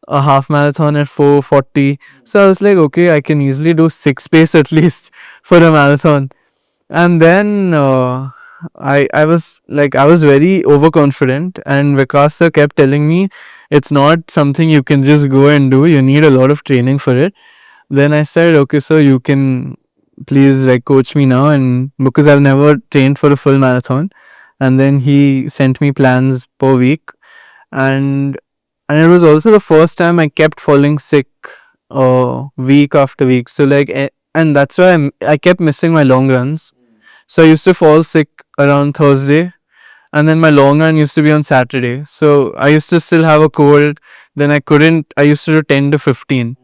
a half marathon at 4:40. So I was like, okay, I can easily do 6 pace at least for a marathon. And then I was very overconfident, and Vikas sir kept telling me it's not something you can just go and do. You need a lot of training for it. Then I said, okay, so you can please like coach me now, and because I've never trained for a full marathon. And then he sent me plans per week, and it was also the first time I kept falling sick week after week. So like, and that's why I kept missing my long runs. So I used to fall sick around Thursday, and then my long run used to be on Saturday. So I used to still have a cold. Then I couldn't. I used to do 10 to 15.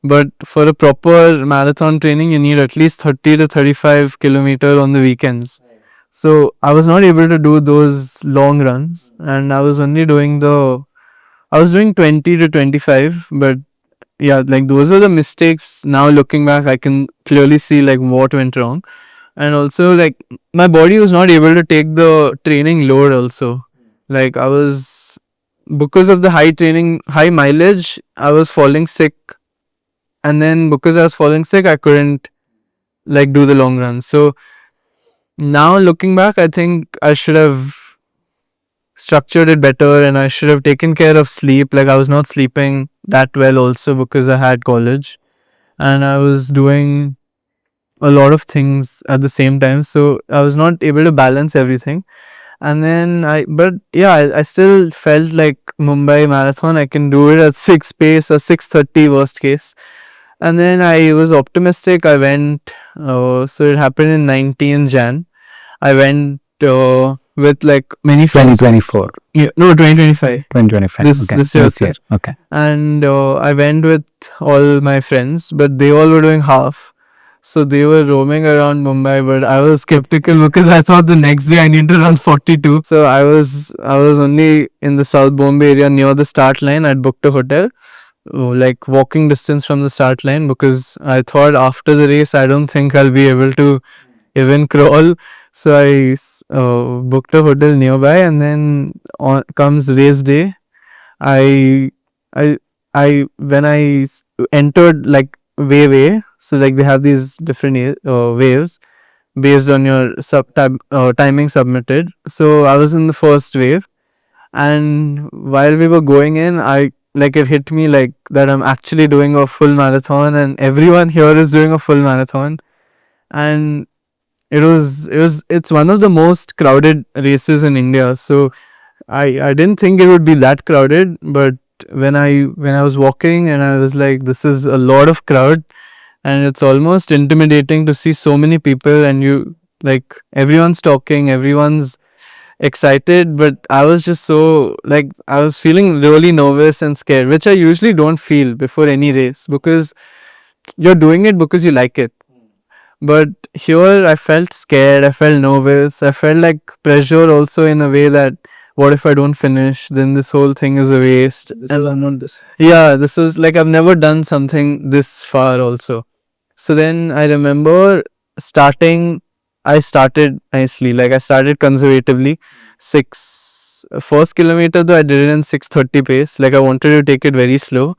But for a proper marathon training, you need at least 30 to 35 kilometer on the weekends. So I was not able to do those long runs, and I was only doing I was doing 20 to 25. But yeah, like, those are the mistakes. Now looking back, I can clearly see like what went wrong. And also, like, my body was not able to take the training load also. Like, I was, because of the high mileage, I was falling sick, and then because I was falling sick, I couldn't like do the long run. So now looking back, I think I should have structured it better, and I should have taken care of sleep. Like, I was not sleeping that well also because I had college, and I was doing a lot of things at the same time. So I was not able to balance everything. And then but yeah, I still felt like Mumbai Marathon, I can do it at 6 pace or 6:30 worst case. And then I was optimistic. I went, so it happened in 19 Jan. I went with like many friends. 2024. Yeah, no, 2025. 2025. This Okay. this year. This year. Okay. And I went with all my friends, but they all were doing half. So they were roaming around Mumbai, but I was skeptical because I thought the next day I need to run 42. So I was only in the South Bombay area near the start line. I'd booked a hotel, like walking distance from the start line, because I thought after the race I don't think I'll be able to even crawl. So I booked a hotel nearby, and then on comes race day. I I I when I entered like wave A, so like they have these different waves based on your timing submitted. So I was in the first wave, and while we were going in, I like, it hit me like that I'm actually doing a full marathon, and everyone here is doing a full marathon. And it's one of the most crowded races in India. So I didn't think it would be that crowded, but when I was walking, and I was like, this is a lot of crowd, and it's almost intimidating to see so many people, and Like everyone's talking, everyone's excited, but I was just so like I was feeling really nervous and scared, which I usually don't feel before any race because you're doing it because you like it. But here I felt scared, I felt nervous, I felt like pressure also in a way that what if I don't finish? Then this whole thing is a waste. And I'm not this. Yeah, this is like I've never done something this far also. So then I remember starting, I started nicely. Like I started conservatively. First kilometer though I did it in 6:30 pace. Like I wanted to take it very slow.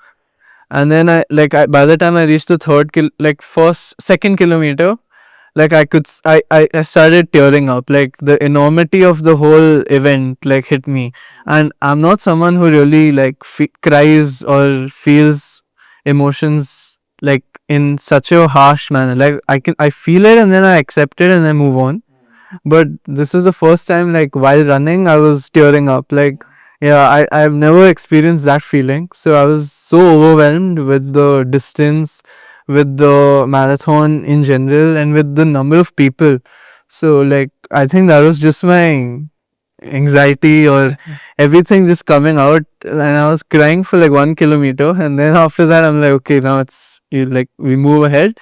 And then by the time I reached the second kilometer, like I started tearing up. Like the enormity of the whole event like hit me. And I'm not someone who really like cries or feels emotions like in such a harsh manner. Like I feel it and then I accept it and I move on. But this was the first time like while running I was tearing up. Like yeah, I've never experienced that feeling. So I was so overwhelmed with the distance, with the marathon in general, and with the number of people. So like I think that was just my anxiety or everything just coming out, and I was crying for like 1 kilometer, and then after that I'm like, okay, now it's you like we move ahead.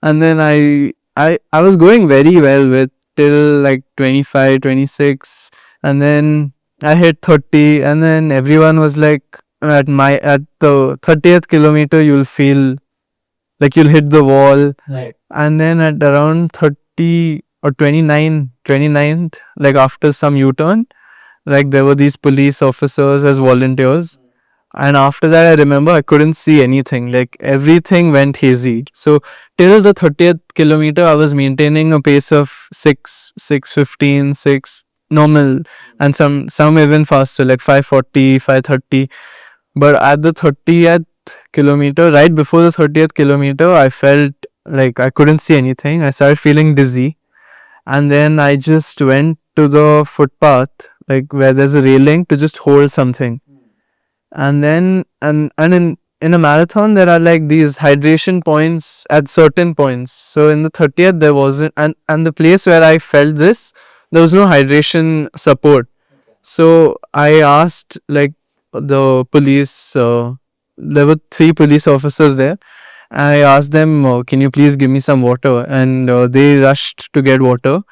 And then I was going very well with till like 25, 26, and then I hit 30, and then everyone was like at the 30th kilometer you'll feel like you'll hit the wall. Right. And then at around 30 or 29th, like after some U-turn, like there were these police officers as volunteers. And after that, I remember I couldn't see anything. Like everything went hazy. So till the 30th kilometer, I was maintaining a pace of 6:15, 6 normal, and some even faster, like 5:40, 5:30. But at the 30th kilometer, right before the 30th kilometer, I felt like I couldn't see anything. I started feeling dizzy, and then I just went to the footpath, like where there's a railing to just hold something. And then in a marathon there are like these hydration points at certain points. So in the 30th there wasn't, and the place where I felt this, there was no hydration support. So I asked like the police, there were 3 police officers there. I asked them, can you please give me some water? And they rushed to get water.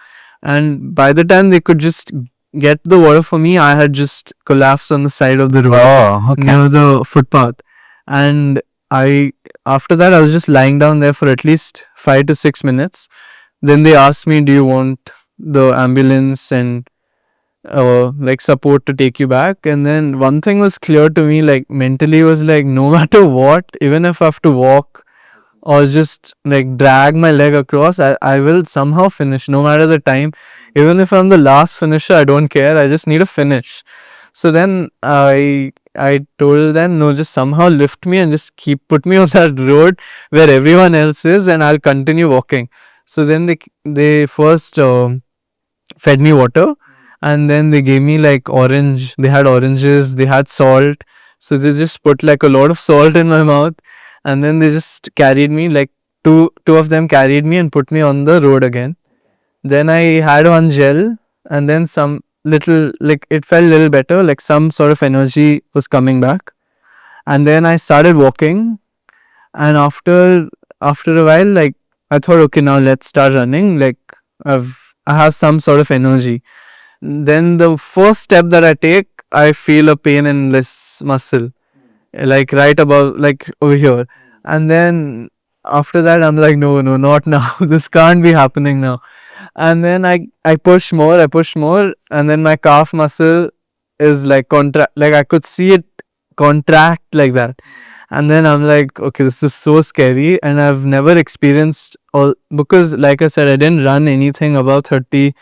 And by the time they could just get the water for me, I had just collapsed on the side of the road. Oh, okay. Near the footpath. And after that, I was just lying down there for at least 5 to 6 minutes. Then they asked me, do you want the ambulance and like support to take you back? And then one thing was clear to me, like mentally was like, no matter what, even if I have to walk or just like drag my leg across, I will somehow finish no matter the time. Even if I'm the last finisher, I don't care. I just need to finish. So then I told them, no, just somehow lift me and just put me on that road where everyone else is, and I'll continue walking. So then they first fed me water, and then they gave me like orange. They had oranges, they had salt. So they just put like a lot of salt in my mouth, and then they just carried me like two of them carried me and put me on the road again. Then I had one gel, and then some little, like it felt a little better, like some sort of energy was coming back. And then I started walking, and after a while, like I thought, okay, now let's start running. Like I have some sort of energy. Then the first step that I take, I feel a pain in this muscle, like right above, like over here. And then after that, I'm like, no, not now. This can't be happening now. And then I push more, and then my calf muscle is like contract, like I could see it contract like that. And then I'm like, okay, this is so scary, and I've never experienced all, because like I said, I didn't run anything above 32.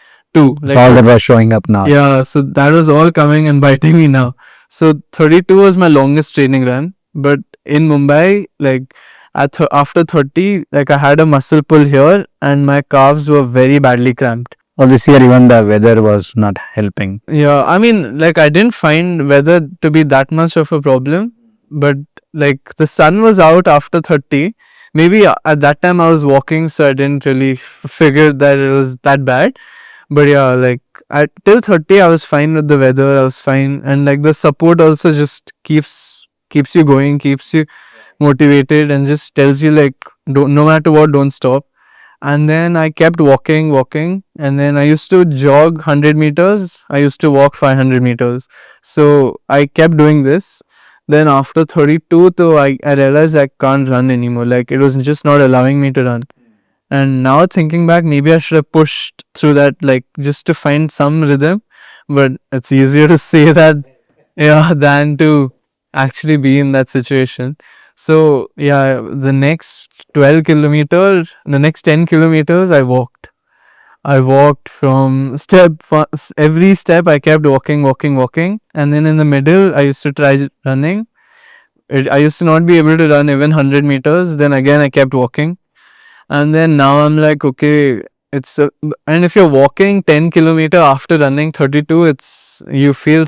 Like, So all that was showing up now. yeah, so that was all coming and biting me now. So 32 was my longest training run, but in Mumbai, like after 30, like I had a muscle pull here, and my calves were very badly cramped. Well, this year even the weather was not helping. Yeah, I mean, like I didn't find weather to be that much of a problem, but like the sun was out after 30, Maybe at that time I was walking, so I didn't really figure that it was that bad. But yeah, like at till 30, I was fine with the weather. I was fine, and like the support also just keeps you going, keeps you motivated, and just tells you like don't, no matter what, don't stop. And then I kept walking, and then I used to jog 100 meters. I used to walk 500 meters. So I kept doing this. Then after 32, though, I realized I can't run anymore. Like it was just not allowing me to run. And now thinking back, maybe I should have pushed through that, like just to find some rhythm. But it's easier to say that, yeah, than to actually be in that situation. So yeah, the next 12 kilometers, the next 10 kilometers, I walked. I walked from every step. I kept walking, and then in the middle, I used to try running. I used to not be able to run even 100 meters. Then again, I kept walking, and then now I'm like, okay, it's and if you're walking 10 kilometer after running 32, it's you feel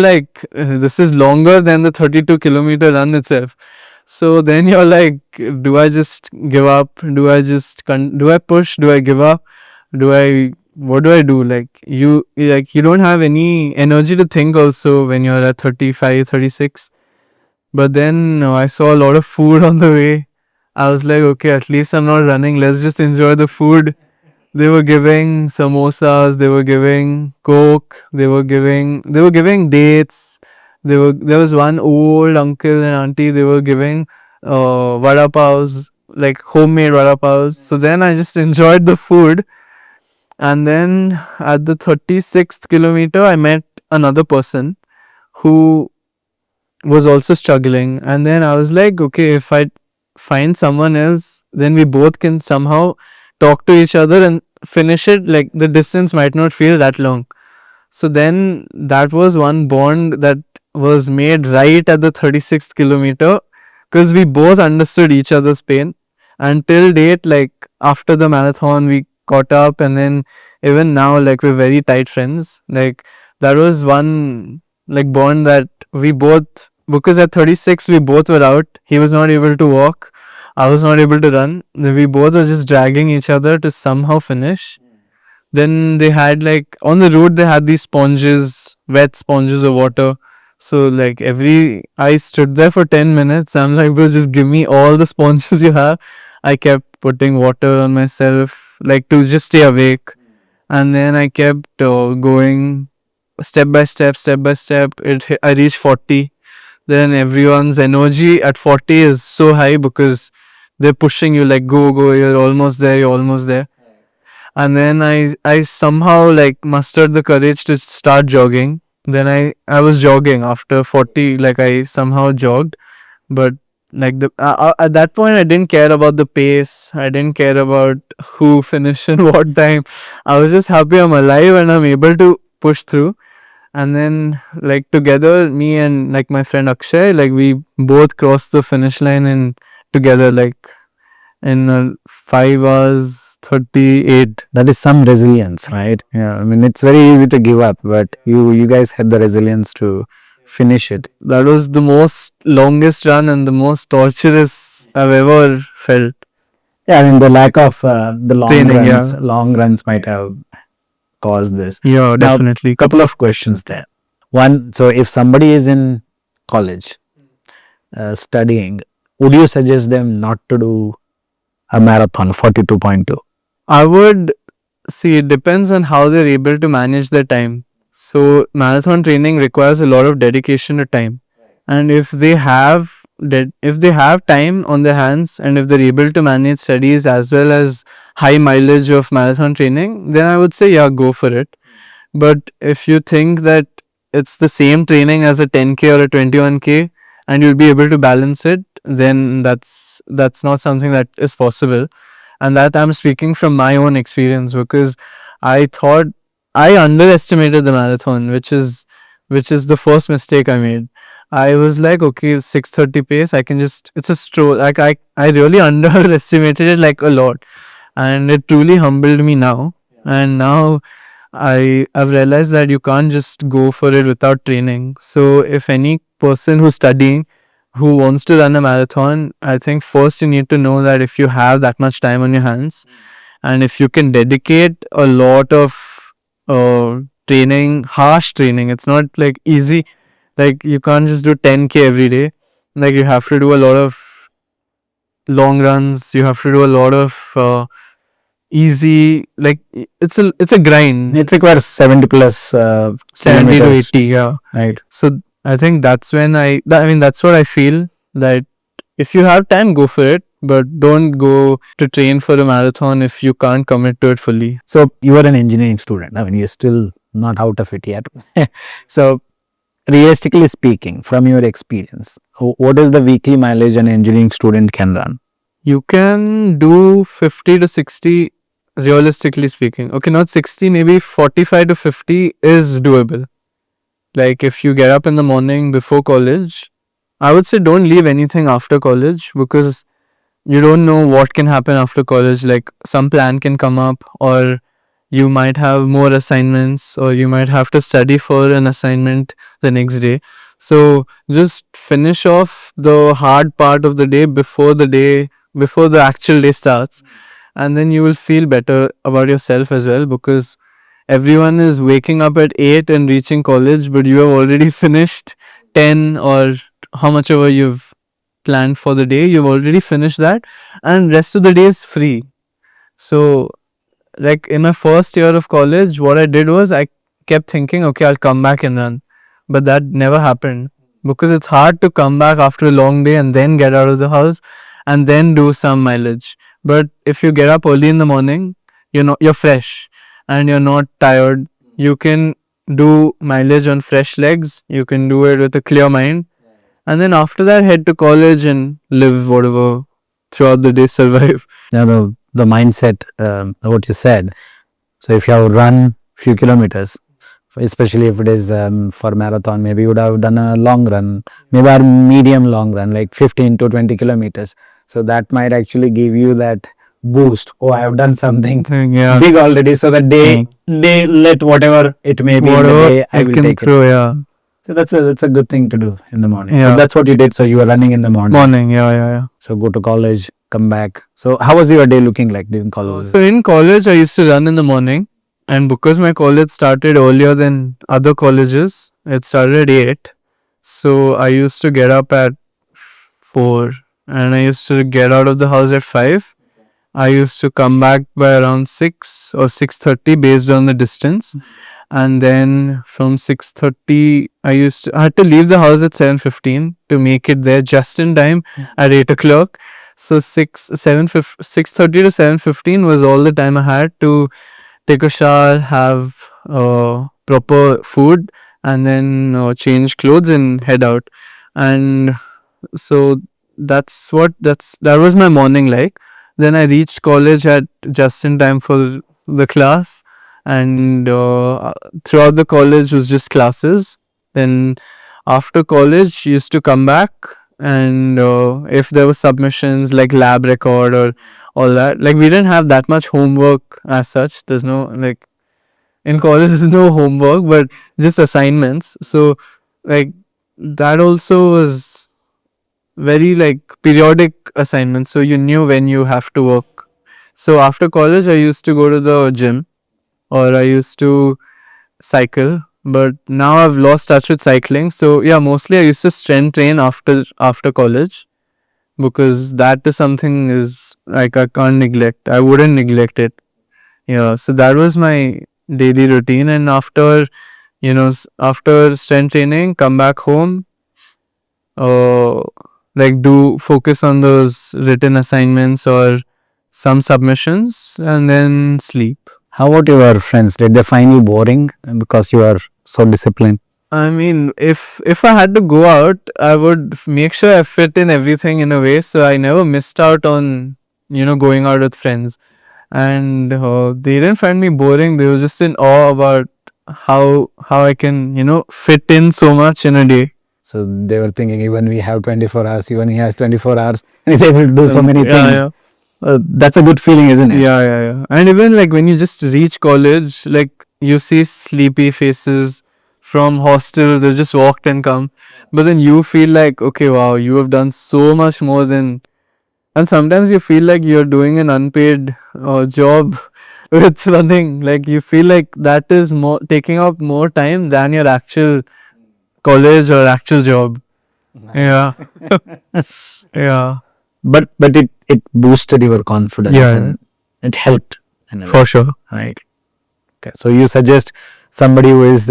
like this is longer than the 32-kilometer run itself. So then you're like, do I just give up? Do I just do I push? Do I give up? Do I what do I do? Like you don't have any energy to think also when you're at 35, 36. But then I saw a lot of food on the way. I was like, okay, at least I'm not running. Let's just enjoy the food. They were giving samosas, they were giving coke, they were giving dates. There was one old uncle and auntie, they were giving vada paos, like homemade vada paos. So then I just enjoyed the food, and then at the 36th kilometer I met another person who was also struggling, and then I was like, okay, if I find someone else, then we both can somehow talk to each other and finish it. Like the distance might not feel that long. So then that was one bond that was made right at the 36th kilometer, because we both understood each other's pain. Until date, like after the marathon, we caught up, and then even now, like we're very tight friends. Like that was one like bond that we both, because at 36 we both were out. He was not able to walk. I was not able to run. We both were just dragging each other to somehow finish. Then they had like on the road they had these sponges, wet sponges of water. So like every I stood there for 10 minutes. I'm like, bro, just give me all the sponges you have. I kept putting water on myself, like to just stay awake. And then I kept going step by step, step by step. I reached 40. Then everyone's energy at 40 is so high because they're pushing you like go go. You're almost there. You're almost there. And then I somehow like mustered the courage to start jogging. Then I was jogging after 40, like I somehow jogged. But like at that point I didn't care about the pace, I didn't care about who finished in what time. I was just happy I'm alive and I'm able to push through. And then like together, me and like my friend Akshay, like we both crossed the finish line in together, like in 5 hours 38. That is some resilience, right? Yeah, I mean, it's very easy to give up, but you guys had the resilience to finish it. That was the most longest run and the most torturous I've ever felt. Yeah, I mean, the lack of the Training, yeah. long runs might have caused this. Yeah, Now, definitely. couple of questions there. One, so if somebody is in college studying, would you suggest them not to do a marathon 42.2? I would see, it depends on how they're able to manage their time. So marathon training requires a lot of dedication to time. And if they have time on their hands, and if they're able to manage studies as well as high mileage of marathon training, then I would say yeah, go for it. But if you think that it's the same training as a 10K or a 21K and you'll be able to balance it, then that's not something that is possible. And that I'm speaking from my own experience, because I thought I underestimated the marathon, which is the first mistake I made. I was like, okay, 6:30 pace, I can just, it's a stroll. Like I really underestimated it like a lot, and it truly humbled me now. And now I've realized that you can't just go for it without training. So if any person who's studying, who wants to run a marathon, I think first you need to know that if you have that much time on your hands, and if you can dedicate a lot of training, harsh training, it's not like easy. Like you can't just do 10K every day. Like you have to do a lot of long runs. You have to do a lot of easy. Like it's a grind. It requires 70 plus 70 to kilometers, 80. Yeah. right? So I think that's when I mean that's what I feel, that if you have time, go for it, but don't go to train for a marathon if you can't commit to it fully. So you are an engineering student. I mean, you're still not out of it yet. So realistically speaking, from your experience, what is the weekly mileage an engineering student can run? You can do 50 to 60, realistically speaking. Okay, not 60, maybe 45 to 50 is doable. Like if you get up in the morning before college, I would say don't leave anything after college, because you don't know what can happen after college. Like some plan can come up, or you might have more assignments, or you might have to study for an assignment the next day. So just finish off the hard part of before the actual day starts, and then you will feel better about yourself as well, because everyone is waking up at 8 and reaching college, but you have already finished 10, or how much ever you've planned for the day. You've already finished that, and rest of the day is free. So like in my first year of college, what I did was I kept thinking, okay, I'll come back and run. But that never happened, because it's hard to come back after a long day and then get out of the house and then do some mileage. But if you get up early in the morning, you're fresh and you're not tired. You can do mileage on fresh legs. You can do it with a clear mind. And then after that, head to college and live whatever throughout the day, survive. Now, the mindset, what you said. So if you have run few kilometers, especially if it is for marathon, maybe you would have done a long run, maybe a medium long run, like 15 to 20 kilometers. So that might actually give you that boost. Oh, I have done something Yeah. big already. So that they let whatever it may be in the Whatever day, I it will can take it. throw, yeah. So that's a good thing to do in the morning. So Yeah. that's what you did. So you were running in the morning. Morning, yeah. So go to college, come back. So how was your day looking like during college? So in college, I used to run in the morning, and because my college started earlier than other colleges, it started at 8. So I used to get up at 4, and I used to get out of the house at 5. I used to come back by around 6 or 6:30 based on the distance. And then from 6:30 I had to leave the house at 7:15 to make it there just in time at 8 o'clock. So 6:30 to 7:15 was all the time I had to take a shower, have proper food, and then change clothes and head out. And so that was my morning like. Then I reached college at just in time for the class, and throughout the college was just classes. Then after college used to come back, and if there were submissions like lab record or all that, like we didn't have that much homework as such. There's no, like, in college there's no homework but just assignments. So like that also was very like periodic assignments, so you knew when you have to work. So after college I used to go to the gym, or I used to cycle, but now I've lost touch with cycling. So yeah, mostly I used to strength train after college, because that is something is like I can't neglect. I wouldn't neglect it. Yeah, so that was my daily routine. And after after strength training, come back home, uh like do focus on those written assignments or some submissions, and then sleep. How about your friends? Did they find you boring because you are so disciplined? I mean, if I had to go out, I would make sure I fit in everything in a way, so I never missed out on going out with friends. And they didn't find me boring. They were just in awe about how I can fit in so much in a day. So they were thinking, even we have 24 hours, even he has 24 hours, and he's able to do so many Yeah, things. yeah. That's a good feeling, isn't it? Yeah. And even like when you just reach college, like you see sleepy faces from hostel. They just walked and come. But then you feel like, okay, wow, you have done so much more than. And sometimes you feel like you're doing an unpaid job with running. Like you feel like that is more taking up more time than your actual college or actual job. Yeah. Yeah. But it boosted your confidence Yeah. and it helped in a way, For sure. right? Okay. So you suggest somebody who is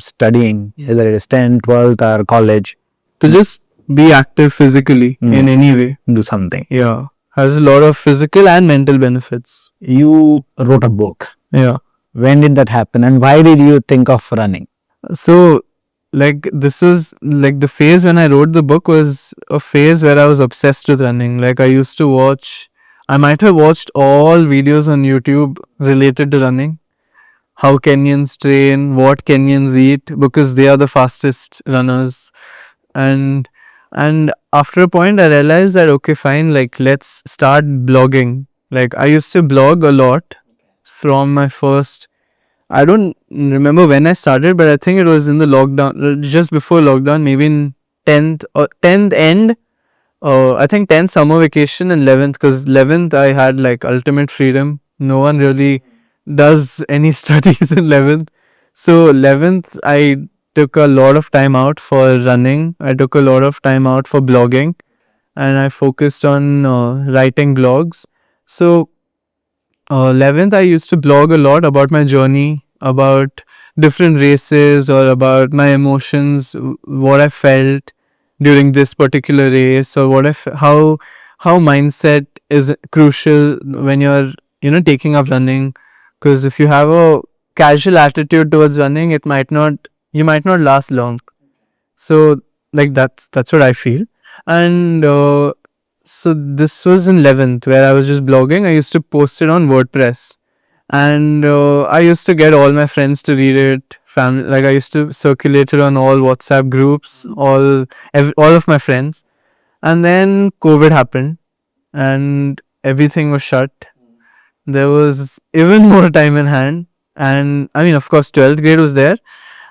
studying, whether it is 10th, 12th or college, To just be active physically in any way. do something. Yeah. Has a lot of physical and mental benefits. You wrote a book. Yeah. When did that happen and why did you think of running? So, like, this was like the phase when I wrote the book was a phase where I was obsessed with running. Like, I used to watch, I might have watched all videos on YouTube related to running. How Kenyans train, what Kenyans eat, because they are the fastest runners. And after a point, I realized that okay, fine, like let's start blogging. Like I used to blog a lot from my first. I don't remember when I started, but I think it was in the lockdown, just before lockdown, maybe in 10th end. I think 10th summer vacation and 11th, because 11th I had like ultimate freedom. No one really does any studies in 11th. So 11th I took a lot of time out for running. I took a lot of time out for blogging, and I focused on writing blogs. So 11th I used to blog a lot about my journey, about different races, or about my emotions, what I felt during this particular race, or how mindset is crucial when you're taking up running. Because if you have a casual attitude towards running, it might not you might not last long. So like that's what I feel. And so this was in 11th where I was just blogging. I used to post it on WordPress, and I used to get all my friends to read it. Family, like I used to circulate it on all WhatsApp groups, all of my friends. And then COVID happened, and everything was shut. There was even more time in hand, and I mean, of course, 12th grade was there,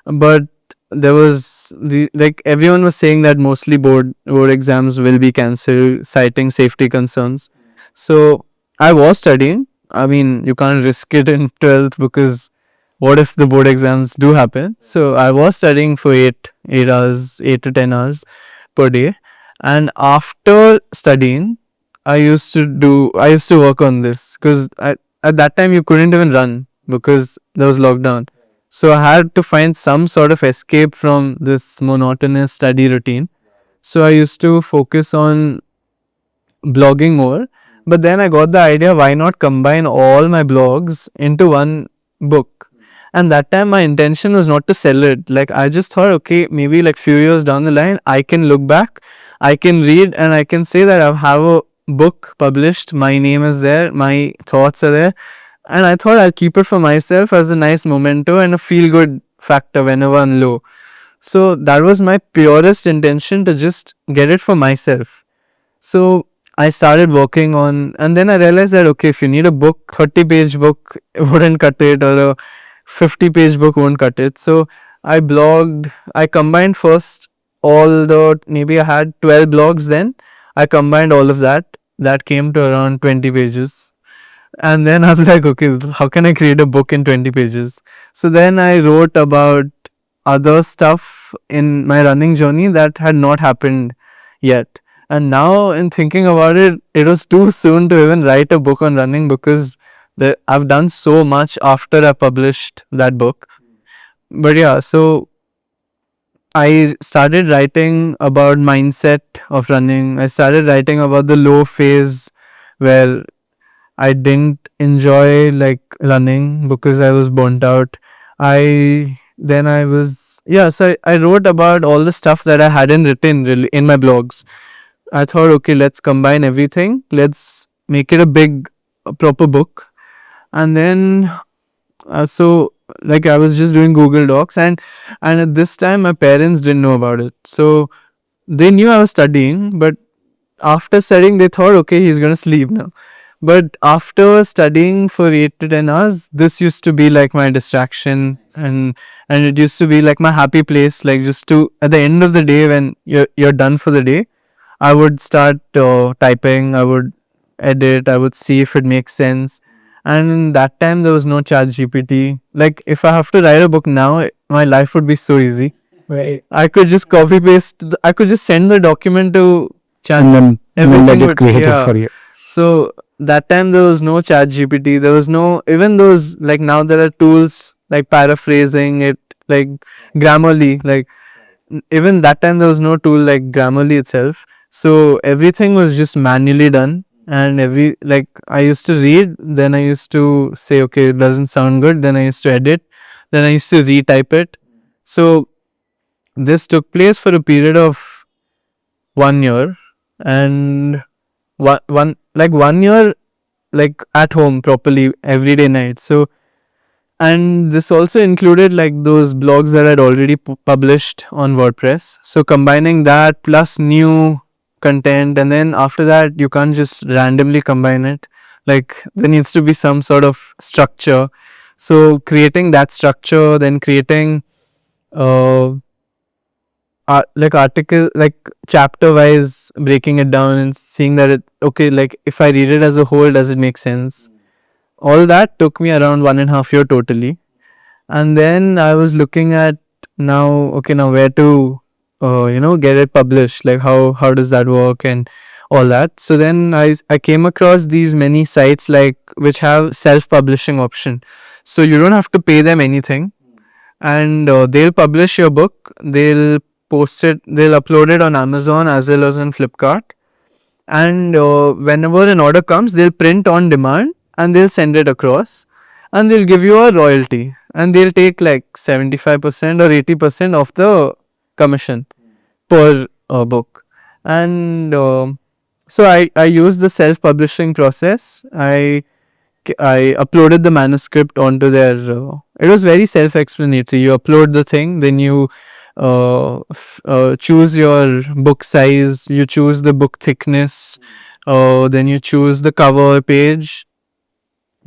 but there was the like everyone was saying that mostly board exams will be cancelled, citing safety concerns. So I was studying. I mean, you can't risk it in 12th, because what if the board exams do happen? So I was studying for 8 hours, 8 to 10 hours per day. And after studying, I used to work on this, because at that time you couldn't even run because there was lockdown. So I had to find some sort of escape from this monotonous study routine. So I used to focus on blogging more. But then I got the idea, why not combine all my blogs into one book? And that time my intention was not to sell it. Like I just thought, okay, maybe like few years down the line, I can look back, I can read, and I can say that I have a book published. My name is there, my thoughts are there, and I thought I'll keep it for myself as a nice memento and a feel good factor whenever I'm low. So that was my purest intention, to just get it for myself. So I started working on, and then I realized that okay, if you need a book, 30-page book wouldn't cut it, or a 50-page book won't cut it. So I blogged, I combined first all the, maybe I had 12 blogs then. I combined all of that. That came to around 20 pages. And then I'm like, okay, how can I create a book in 20 pages? So then I wrote about other stuff in my running journey that had not happened yet. And now, in thinking about it, it was too soon to even write a book on running, because I've done so much after I published that book. But yeah, so I started writing about mindset of running. I started writing about the low phase where I didn't enjoy like running because I was burnt out. I was, yeah, so I wrote about all the stuff that I hadn't written really in my blogs. I thought, okay, let's combine everything. Let's make it a proper book. And then, so like I was just doing Google Docs, and at this time my parents didn't know about it. So they knew I was studying, but after studying they thought, okay, he's gonna sleep now. But after studying for 8 to 10 hours, this used to be like my distraction, and it used to be like my happy place. Like just to at the end of the day when you're done for the day, I would start typing. I would edit. I would see if it makes sense. And that time there was no chat GPT. Like if I have to write a book now, my life would be so easy. Right. I could just copy paste. I could just send the document to chat. And then we'll let Everything it would, create it yeah. for you. So that time there was no chat GPT. There was no, even those, like now there are tools like paraphrasing it, like Grammarly. Like even that time there was no tool like Grammarly itself. So everything was just manually done. And like I used to read, then I used to say, okay, it doesn't sound good. Then I used to edit, then I used to retype it. So this took place for a period of 1 year, and one year like at home properly every day night. So, and this also included like those blogs that I'd already published on WordPress. So combining that plus new content, and then after that you can't just randomly combine it. Like there needs to be some sort of structure. So creating that structure, then creating uh like article, like chapter wise, breaking it down and seeing that it, okay, like if I read it as a whole, does it make sense? All that took me around 1.5 year totally. And then I was looking at, now okay, now where to get it published, like how does that work and all that. So then I came across these many sites like which have self publishing option, so you don't have to pay them anything, and they'll publish your book, they'll post it, they'll upload it on Amazon as well as on Flipkart, and whenever an order comes, they'll print on demand and they'll send it across, and they'll give you a royalty, and they'll take like 75% or 80% of the commission per book. And so I use the self publishing process. I uploaded the manuscript onto their. It was very self-explanatory. You upload the thing, then you choose your book size, you choose the book thickness, then you choose the cover page,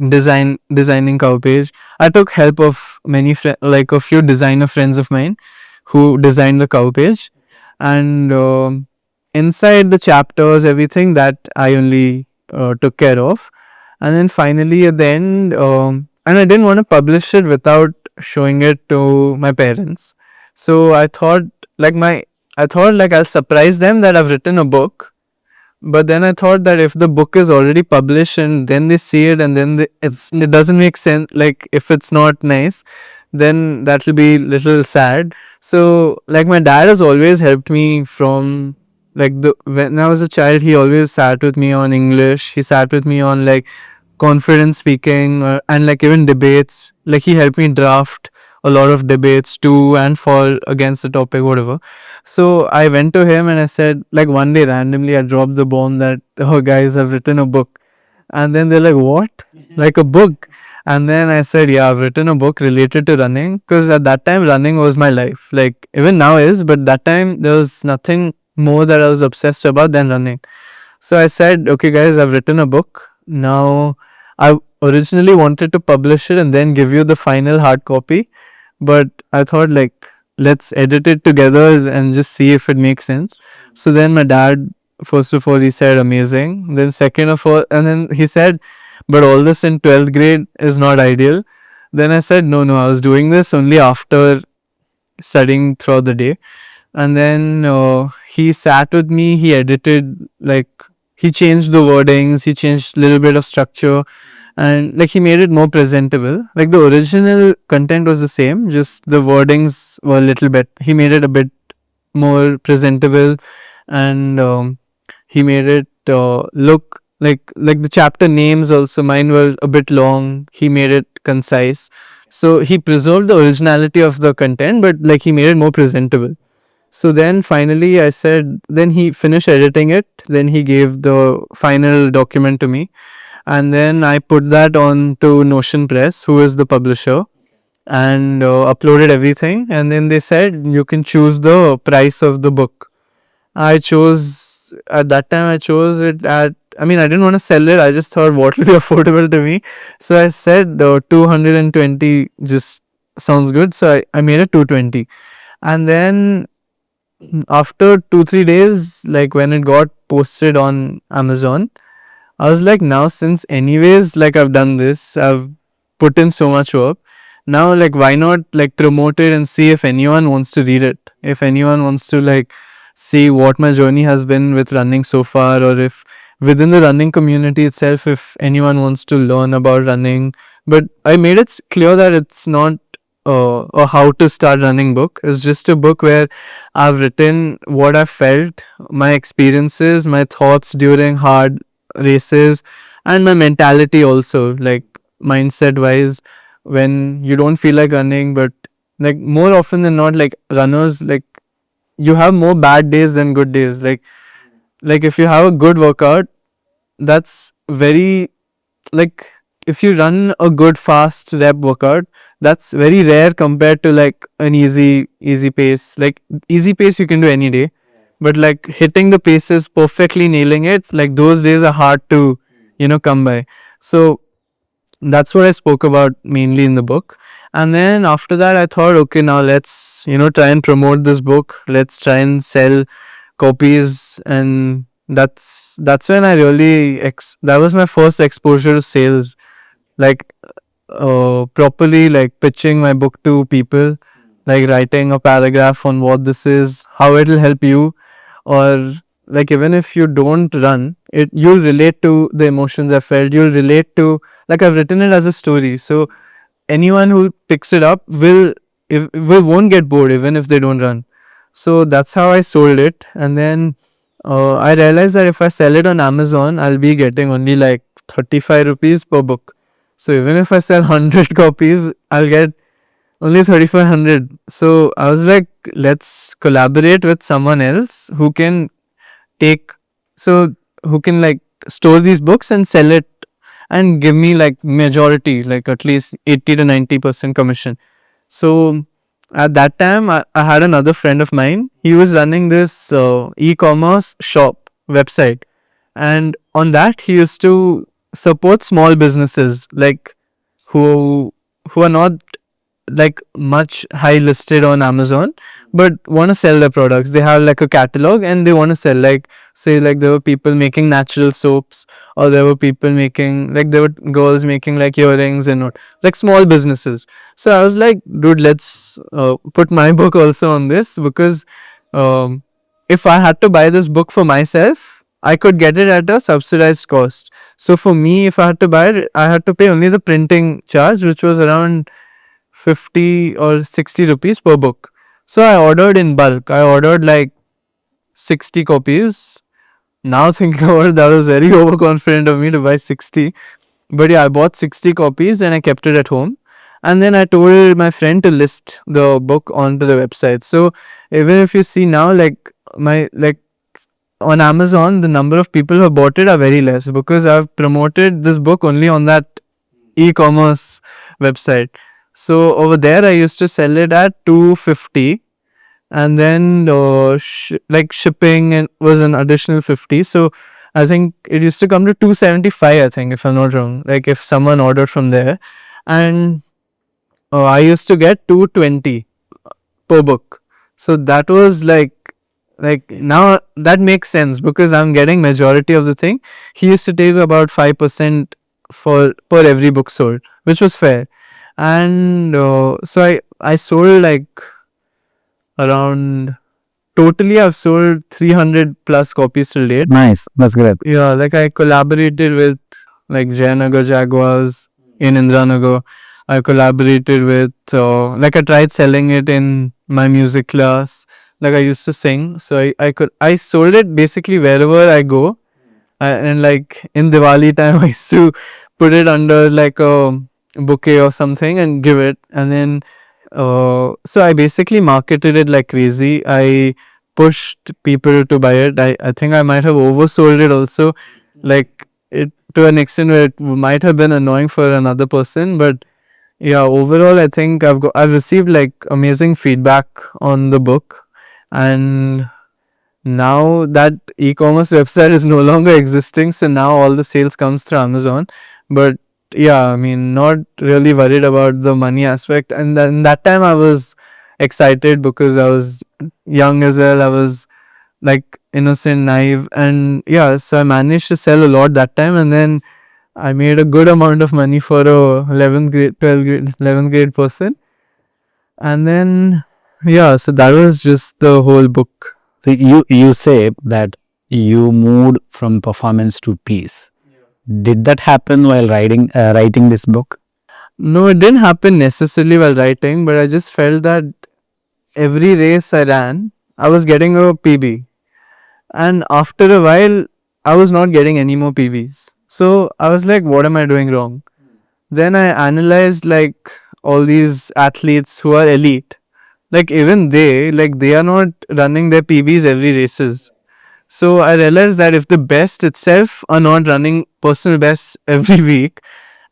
designing cover page. I took help of like a few designer friends of mine who designed the cover page, and inside the chapters, everything that I only took care of. And then finally at the end, and I didn't want to publish it without showing it to my parents. So I thought like I'll surprise them that I've written a book. But then I thought that if the book is already published and then they see it, and then it doesn't make sense, like if it's not nice, then that will be little sad. So like my dad has always helped me from, like, the when I was a child, he always sat with me on English, he sat with me on like confidence speaking, and like even debates. Like he helped me draft a lot of debates to and for against the topic, whatever. So I went to him and I said, like one day randomly I dropped the bomb that, oh guys, I've written a book. And then they're like, what? Like a book? And then I said, yeah, I've written a book related to running, because at that time running was my life. Like even now is, but that time there was nothing more that I was obsessed about than running. So I said, okay, guys, I've written a book. Now, I originally wanted to publish it and then give you the final hard copy, but I thought, like, let's edit it together and just see if it makes sense. So then my dad, first of all, he said, amazing. Then, second of all, and then he said, but all this in 12th grade is not ideal. Then I said, no, I was doing this only after studying throughout the day. And then he sat with me, he edited, like he changed the wordings, he changed a little bit of structure, and like he made it more presentable. Like the original content was the same, just the wordings were a little bit, he made it a bit more presentable, and he made it look like the chapter names also, mine were a bit long, he made it concise. So he preserved the originality of the content, but like he made it more presentable. So then finally I said, then he finished editing it, then he gave the final document to me, and then I put that on to Notion Press, who is the publisher, and uploaded everything, and then they said you can choose the price of the book. I chose, at that time I chose it at I mean, I didn't want to sell it. I just thought what will be affordable to me. So I said 220 just sounds good. So I made it 220. And then after 2 3 days, like when it got posted on Amazon, I was like, now since anyways, like I've done this, I've put in so much work. Now, like, why not like promote it and see if anyone wants to read it? If anyone wants to like see what my journey has been with running so far, or if within the running community itself, if anyone wants to learn about running. But I made it clear that it's not a how to start running book. It's just a book where I've written what I felt, my experiences, my thoughts during hard races, and my mentality also, like mindset wise, when you don't feel like running. But like more often than not, like runners, like you have more bad days than good days. Like if you have a good workout, that's very, like if you run a good fast rep workout, that's very rare compared to like an easy pace. Like easy pace you can do any day, but like hitting the paces perfectly, nailing it, like those days are hard to come by. So that's what I spoke about mainly in the book. And then after that I thought, okay, now let's try and promote this book, let's try and sell copies. And that's when I really that was my first exposure to sales, like properly like pitching my book to people, like writing a paragraph on what this is, how it'll help you, or like even if you don't run it, you'll relate to the emotions I felt, you'll relate to, like I've written it as a story. So anyone who picks it up will won't get bored even if they don't run. So that's how I sold it. And then I realized that if I sell it on Amazon, I'll be getting only like 35 rupees per book. So even if I sell 100 copies, I'll get only 3500. So I was like, let's collaborate with someone else who can take, so who can like store these books and sell it and give me like majority, like at least 80 to 90% commission. So at that time, I had another friend of mine. He was running this e-commerce shop website, and on that he used to support small businesses, like who who are not like much high listed on Amazon, but want to sell their products. They have like a catalog and they want to sell, like say like there were people making natural soaps, or there were people making, like there were girls making like earrings and like small businesses. So I was like, dude, let's put my book also on this, because if I had to buy this book for myself, I could get it at a subsidized cost. So for me, if I had to buy it, I had to pay only the printing charge, which was around 50 or 60 rupees per book. So I ordered in bulk. I ordered like 60 copies. Now thinking about it, that was very overconfident of me to buy 60. But yeah, I bought 60 copies and I kept it at home. And then I told my friend to list the book onto the website. So even if you see now, like my like on Amazon, the number of people who have bought it are very less, because I've promoted this book only on that e-commerce website. So over there, I used to sell it at 250, and then like shipping and was an additional 50. So I think it used to come to 275. I think, if I'm not wrong, like if someone ordered from there, and I used to get 220 per book. So that was like now that makes sense, because I'm getting majority of the thing. He used to take about 5% for per every book sold, which was fair. And so I sold like around, totally I've sold 300 plus copies till date. Nice. That's great. Yeah, like I collaborated with like Jayanagar Jaguars in Indranagar. I collaborated with like I tried selling it in my music class. Like I used to sing, so I sold it basically wherever I go. And like in Diwali time, I used to put it under like a bouquet or something and give it. And then so I basically marketed it like crazy. I pushed people to buy it. I think I might have oversold it also, like it to an extent where it might have been annoying for another person. But yeah, overall I think I've received like amazing feedback on the book. And Now that e-commerce website is no longer existing, so now all the sales comes through Amazon. But yeah, I mean, not really worried about the money aspect. And then that time I was excited because I was young as well. I was like innocent, naive, and yeah, so I managed to sell a lot that time, and then I made a good amount of money for a 11th grade, 12th grade, 11th grade person, and then yeah, so that was just the whole book. So you say that you moved from performance to peace. Did that happen while writing this book? No, it didn't happen necessarily while writing, but I just felt that every race I ran, I was getting a PB, and after a while, I was not getting any more PBs. So I was like, what am I doing wrong? Then I analyzed like all these athletes who are elite. Like even they are not running their PBs every races. So I realized that if the best itself are not running personal bests every week,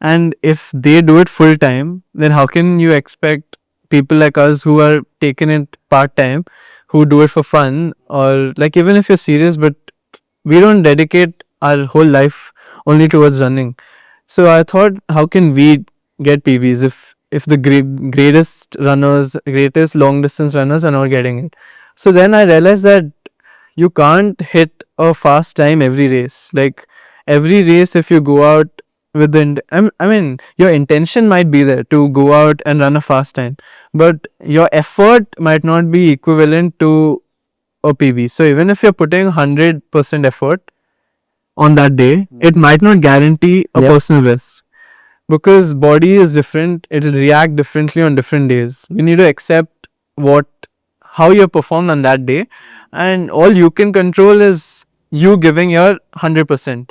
and if they do it full time, then how can you expect people like us who are taking it part time, who do it for fun, or like even if you're serious, but we don't dedicate our whole life only towards running. So I thought, how can we get PBs if the greatest runners, greatest long distance runners are not getting it? So then I realized that you can't hit a fast time every race. Like every race, if you go out with I mean, your intention might be there to go out and run a fast time, but your effort might not be equivalent to a PB. So even if you're putting 100% effort on that day, it might not guarantee a Yep. personal best because body is different. It'll react differently on different days. You need to accept what how you performed on that day, and all you can control is you giving your 100%.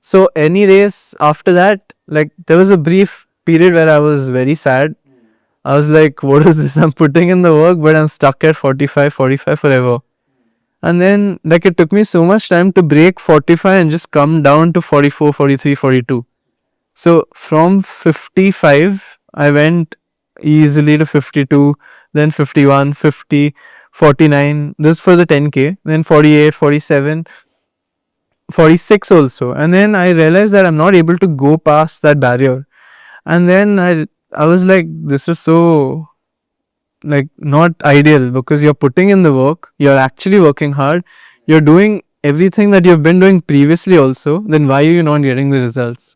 So any race after that, like there was a brief period where I was very sad. I was like, what is this? I'm putting in the work, but I'm stuck at 45 forever. And then like it took me so much time to break 45 and just come down to 44, 43, 42. So from 55, I went easily to 52, then 51, 50, 49. This for the 10K, then 48, 47, 46 also. And then I realized that I'm not able to go past that barrier. And then I was like, this is so like not ideal because you're putting in the work, you're actually working hard, you're doing everything that you've been doing previously also, then why are you not getting the results?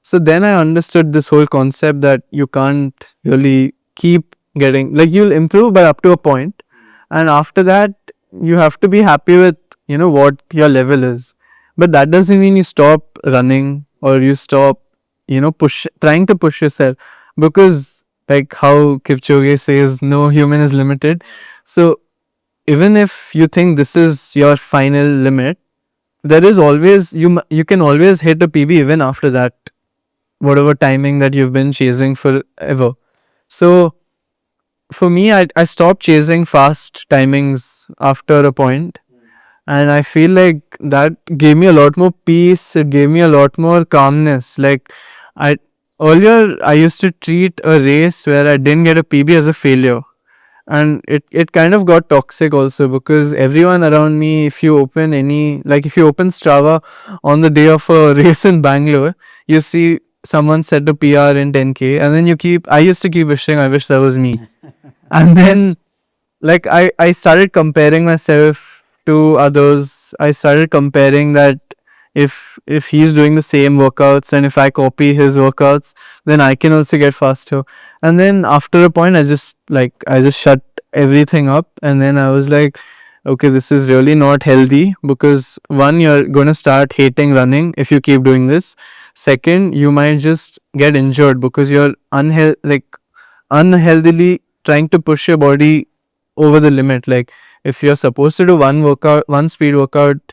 So then I understood this whole concept that you can't really keep getting, like you'll improve but up to a point, and after that you have to be happy with what your level is. But that doesn't mean you stop running or you stop push trying to push yourself, because like how Kipchoge says, no human is limited. So even if you think this is your final limit, there is always you can always hit a PB even after that, whatever timing that you've been chasing forever. So for me, I stopped chasing fast timings after a point, and I feel like that gave me a lot more peace. It gave me a lot more calmness. Like I earlier, I used to treat a race where I didn't get a PB as a failure, and it kind of got toxic also because everyone around me, if you open if you open Strava on the day of a race in Bangalore, you see someone set a PR in 10K, and then I used to keep wishing I wish that was me. And then like I started comparing myself to others. I started comparing that if he's doing the same workouts and if I copy his workouts, then I can also get faster. And then after a point, I just shut everything up, and then I was like, okay, this is really not healthy because one, you're going to start hating running if you keep doing this. Second, you might just get injured because you're unhealthily trying to push your body over the limit. Like if you're supposed to do one speed workout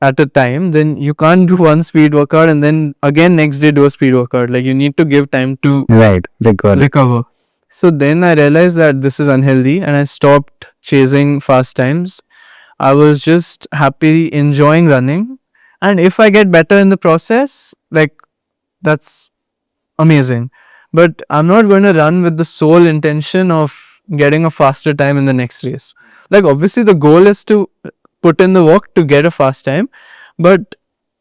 at a time, then you can't do one speed workout and then again next day do a speed workout. Like you need to give time to Right. recover. So then I realized that this is unhealthy and I stopped chasing fast times. I was just happy enjoying running, and if I get better in the process, like that's amazing. But I'm not going to run with the sole intention of getting a faster time in the next race. Like obviously the goal is to put in the work to get a fast time, but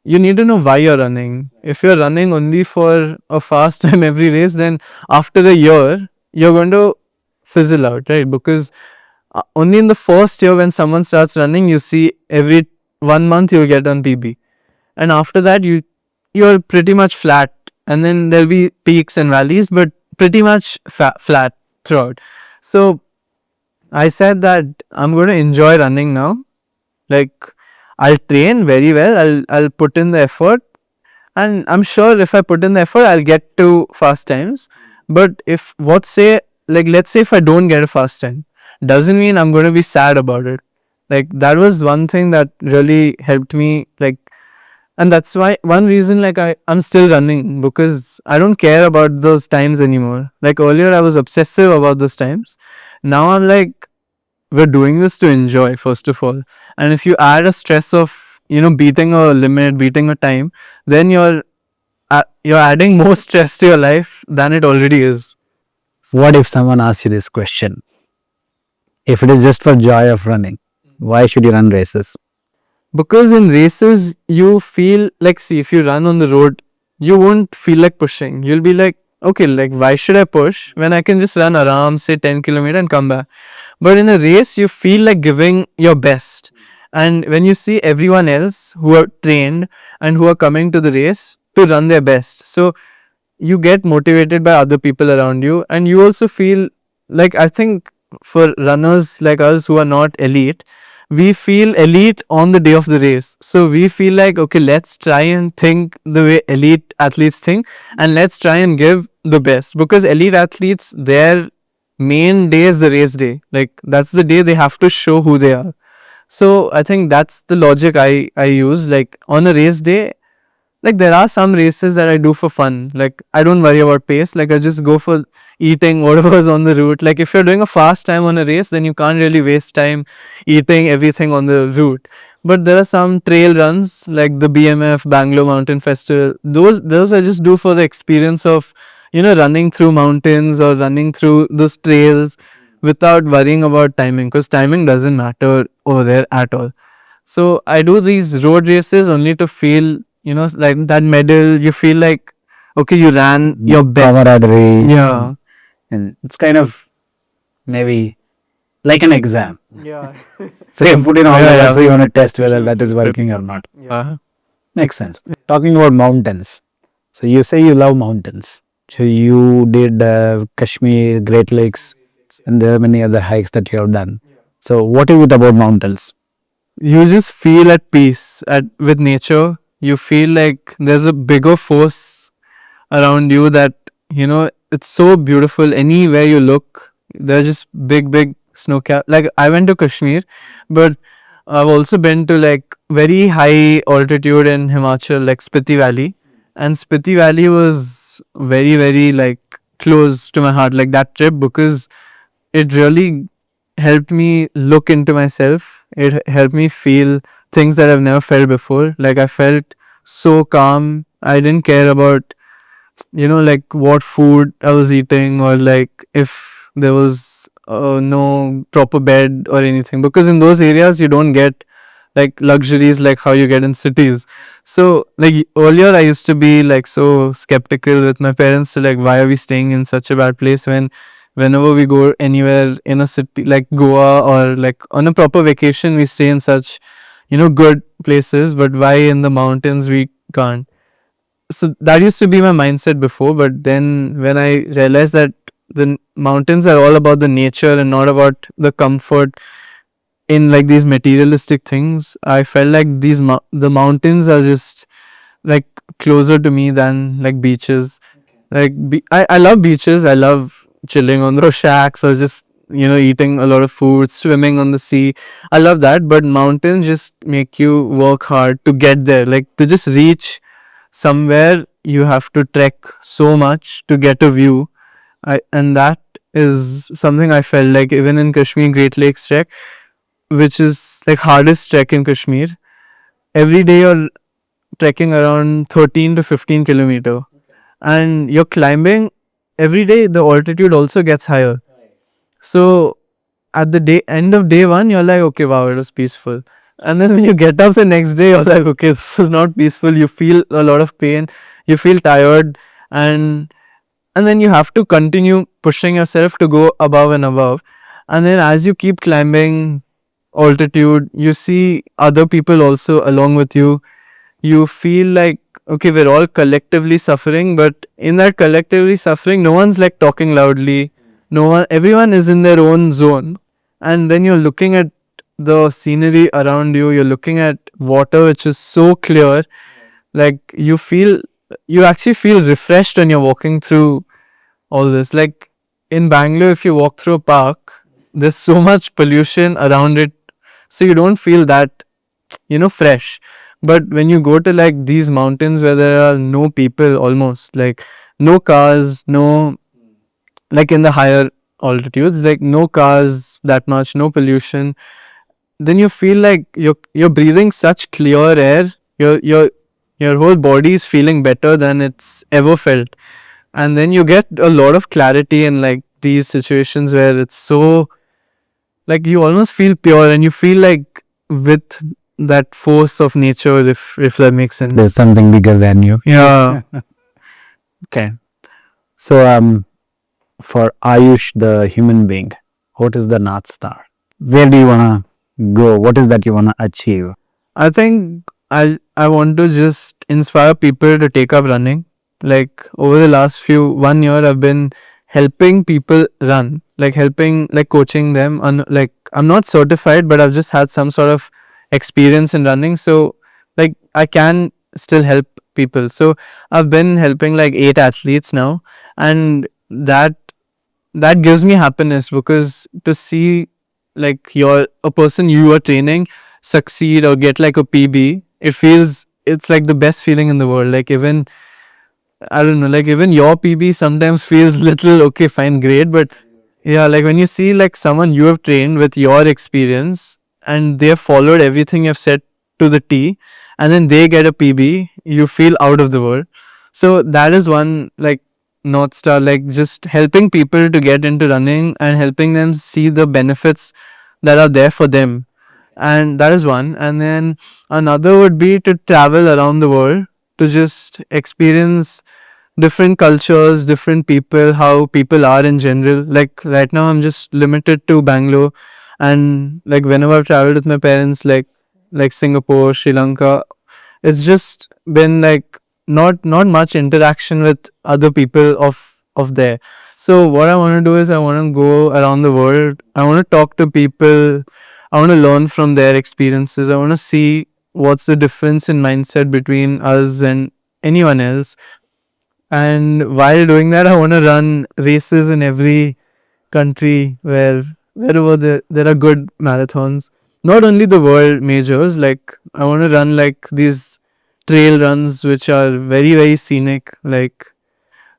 you need to know why you're running. If you're running only for a fast time every race, then after a year, you're going to fizzle out, right? Because only in the first year when someone starts running, you see every 1 month you'll get on PB, and after that you're pretty much flat, and then there'll be peaks and valleys, but pretty much flat throughout. So I said that I'm going to enjoy running now. Like, I'll train very well. I'll put in the effort, and I'm sure if I put in the effort, I'll get to fast times. But if what say like let's say if I don't get a fast time, doesn't mean I'm going to be sad about it. Like, that was one thing that really helped me. Like, and that's why one reason like I'm still running, because I don't care about those times anymore. Like, earlier I was obsessive about those times. Now I'm like, we're doing this to enjoy, first of all. And if you add a stress of, beating a limit, beating a time, then you're adding more stress to your life than it already is. What if someone asks you this question? If it is just for joy of running, why should you run races? Because in races, you feel like, see, if you run on the road, you won't feel like pushing. You'll be like, okay, like, why should I push when I can just run around, say 10 kilometers and come back? But in a race, you feel like giving your best. And when you see everyone else who are trained and who are coming to the race to run their best, so you get motivated by other people around you, and you also feel like, I think for runners like us who are not elite, we feel elite on the day of the race. So we feel like, okay, let's try and think the way elite athletes think, and let's try and give the best, because elite athletes, their main day is the race day. Like, that's the day they have to show who they are. So I think that's the logic I use. Like, on a race day, like, there are some races that I do for fun. Like, I don't worry about pace. Like, I just go for eating whatever is on the route. Like, if you're doing a fast time on a race, then you can't really waste time eating everything on the route. But there are some trail runs like the BMF Bangalore Mountain Festival. Those I just do for the experience of, running through mountains or running through those trails without worrying about timing, because timing doesn't matter over there at all. So I do these road races only to feel, like that medal. You feel like, okay, you ran your best. Camaraderie. Yeah. And it's kind of maybe like an exam. Yeah. So you put in all Yeah, the yeah. work, so you want to test whether that is working or not. Makes sense. Talking about mountains. So you say you love mountains. So you did Kashmir, Great Lakes, and there are many other hikes that you have done. So what is it about mountains? You just feel at peace with nature. You feel like there's a bigger force around you that, it's so beautiful. Anywhere you look, there's just big snow cap. Like, I went to Kashmir, but I've also been to like very high altitude in Himachal, like Spiti Valley. And Spiti Valley was very like close to my heart, like that trip, because it really helped me look into myself. It helped me feel things that I've never felt before. Like, I felt so calm. I didn't care about, like what food I was eating, or like if there was no proper bed or anything, because in those areas you don't get like luxuries like how you get in cities. So, like, earlier I used to be like so skeptical with my parents to like, why are we staying in such a bad place, when whenever we go anywhere in a city like Goa or like on a proper vacation, we stay in such, good places, but why in the mountains we can't? So that used to be my mindset before, but then when I realized that the mountains are all about the nature and not about the comfort in like these materialistic things, I felt like the mountains are just like closer to me than like beaches. Like, I love beaches. I love chilling on those shacks, or just, eating a lot of food, swimming on the sea. I love that, but mountains just make you work hard to get there. Like, to just reach somewhere, you have to trek so much to get a view. And that is something I felt like even in Kashmir Great Lakes trek, which is like hardest trek in Kashmir. Every day you're trekking around 13 to 15 kilometer, and you're climbing every day. The altitude also gets higher. So at the end of day one, you're like, okay, wow, it was peaceful. And then when you get up the next day, you're like, okay, this is not peaceful. You feel a lot of pain, you feel tired, and then you have to continue pushing yourself to go above and above. And then as you keep climbing altitude, you see other people also along with you. You feel like, okay, we're all collectively suffering, but in that collectively suffering, no one's like talking loudly. No one, everyone is in their own zone. And then you're looking at the scenery around you, you're looking at water which is so clear. Like you actually feel refreshed when you're walking through all this. Like in Bangalore, if you walk through a park, there's so much pollution around it, so you don't feel that, fresh. But when you go to like these mountains where there are no people, almost like no cars, no, like in the higher altitudes, like no cars that much, no pollution, then you feel like you're breathing such clear air. Your whole body is feeling better than it's ever felt. And then you get a lot of clarity in like these situations where it's so, like, you almost feel pure, and you feel like with that force of nature, if that makes sense. There's something bigger than you. Yeah. Okay. So, for Ayush, the human being, what is the North Star? Where do you want to go? What is that you want to achieve? I think I want to just inspire people to take up running. Like over the last 1 year, I've been helping people run, like helping, like coaching them. Like I'm not certified, but I've just had some sort of experience in running, so like I can still help people. So I've been helping like 8 athletes now, and that gives me happiness, because to see like a person you are training succeed or get like a PB, it's like the best feeling in the world. Like even, I don't know, like even your PB sometimes feels little, okay, fine, great, but yeah, like when you see like someone you have trained with your experience and they have followed everything you've said to the T, and then they get a PB, you feel out of the world. So that is one like North Star, like just helping people to get into running and helping them see the benefits that are there for them. And that is one. And then another would be to travel around the world to just experience different cultures, different people, how people are in general. Like right now, I'm just limited to Bangalore, and like whenever I've traveled with my parents, like Singapore, Sri Lanka, it's just been like not much interaction with other people of there. So what I want to do is I want to go around the world. I want to talk to people. I want to learn from their experiences. I want to see what's the difference in mindset between us and anyone else. And while doing that, I want to run races in every country wherever there are good marathons. Not only the world majors, like I want to run like these trail runs which are very very scenic, like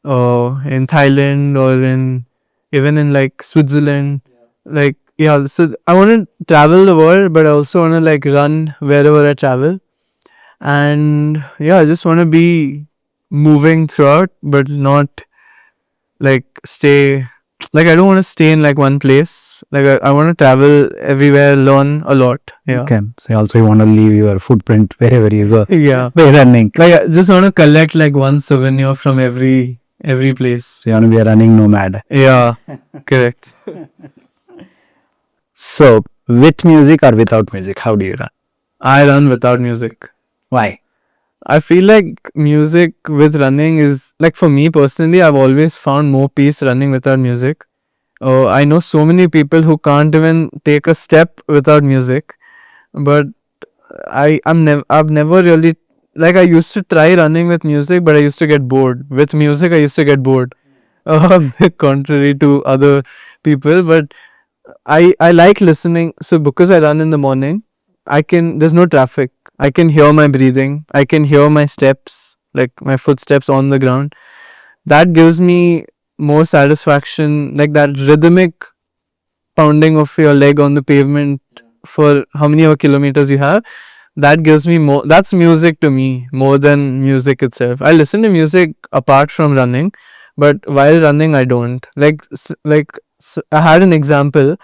in Thailand or in even in like Switzerland. Like yeah, so I want to travel the world, but I also want to like run wherever I travel. And yeah, I just want to be moving throughout, but not like stay, like I don't want to stay in like one place. Like I want to travel everywhere, learn a lot. Yeah. Okay. So, also you want to leave your footprint wherever you go. Yeah. By running. Like I just want to collect like one souvenir from every place. So, you want to be a running nomad. Yeah. Correct. So, with music or without music, how do you run? I run without music. Why? I feel like music with running is like, for me personally, I've always found more peace running without music. I know so many people who can't even take a step without music, but I've never really, like, I used to try running with music, but I used to get bored. With music, I used to get bored. Contrary to other people, but I like listening. So because I run in the morning, there's no traffic. I can hear my breathing. I can hear my steps, like my footsteps on the ground. That gives me more satisfaction, like that rhythmic pounding of your leg on the pavement for how many kilometers you have. That gives me more. That's music to me more than music itself. I listen to music apart from running, but while running, I don't. I had an example.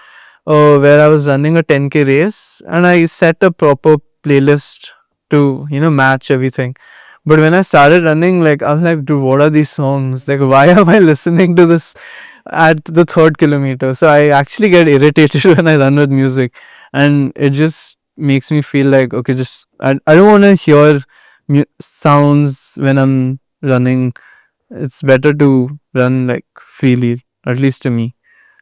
where I was running a 10K race, and I set a proper playlist to match everything. But when I started running, like I was like, dude, what are these songs? Like, why am I listening to this at the third kilometer? So I actually get irritated when I run with music, and it just makes me feel like, okay, just I don't want to hear sounds when I'm running. It's better to run like freely, at least to me.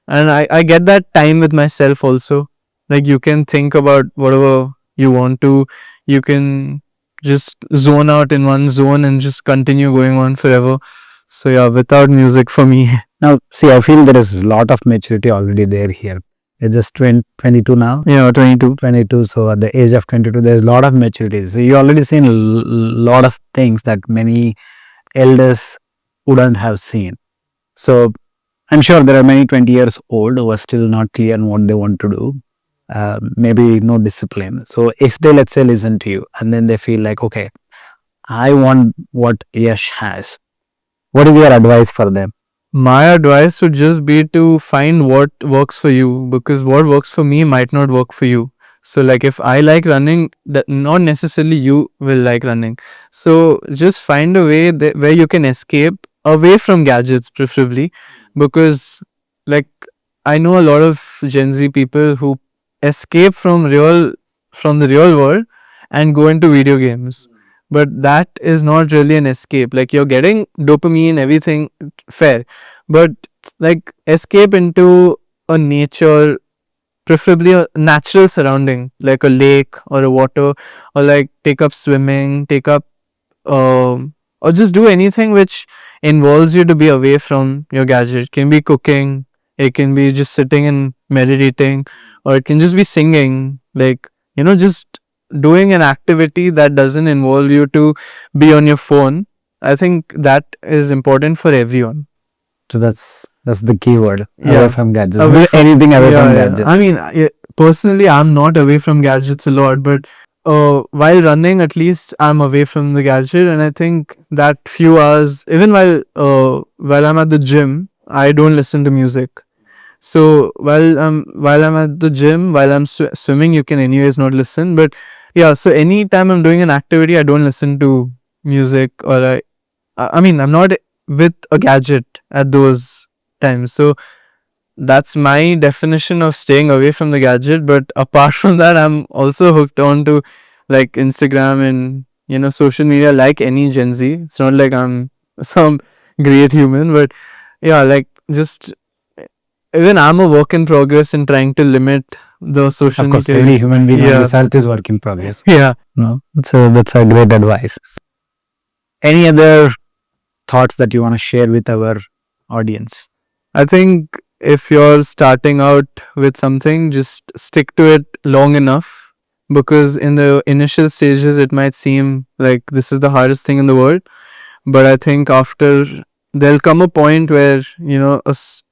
And I get that time with myself also. Like you can think about whatever you want to. You can just zone out in one zone and just continue going on forever. So yeah, without music for me. Now, see, I feel there is a lot of maturity already there here. You're just 22 now. Yeah, 22. 22. So at the age of 22, there's a lot of maturity. So you already seen a lot of things that many elders wouldn't have seen. So I'm sure there are many 20 years old who are still not clear on what they want to do. Maybe no discipline. So if they, let's say, listen to you and then they feel like, okay, I want what Yash has. What is your advice for them? My advice would just be to find what works for you, because what works for me might not work for you. So like if I like running, that not necessarily you will like running. So just find a way where you can escape away from gadgets, preferably, because like I know a lot of Gen Z people who escape from the real world and go into video games. But that is not really an escape. Like you're getting dopamine, everything fair, but like escape into a nature, preferably a natural surrounding like a lake or a water, or like take up swimming, take up or just do anything which involves you to be away from your gadget. It can be cooking, it can be just sitting and meditating, or it can just be singing, like just doing an activity that doesn't involve you to be on your phone. I think that is important for everyone. So that's the key word. Yeah. Away from gadgets. Away Not anything away from yeah. gadgets. I mean, personally, I'm not away from gadgets a lot, but while running, at least I'm away from the gadget, and I think that few hours, even while I'm at the gym, I don't listen to music. So while I'm at the gym, while I'm swimming, you can anyways not listen. But yeah, so anytime I'm doing an activity, I don't listen to music, or I mean, I'm not with a gadget at those times. So that's my definition of staying away from the gadget. But apart from that, I'm also hooked on to like Instagram and social media, like any Gen Z. It's not like I'm some great human, but yeah, like just even I'm a work in progress in trying to limit the social Of course, media. every human being on Yeah. this earth is work in progress. Yeah. No, so that's a great advice. Any other thoughts that you want to share with our audience? I think if you're starting out with something, just stick to it long enough, because in the initial stages, it might seem like this is the hardest thing in the world. But I think after there'll come a point where,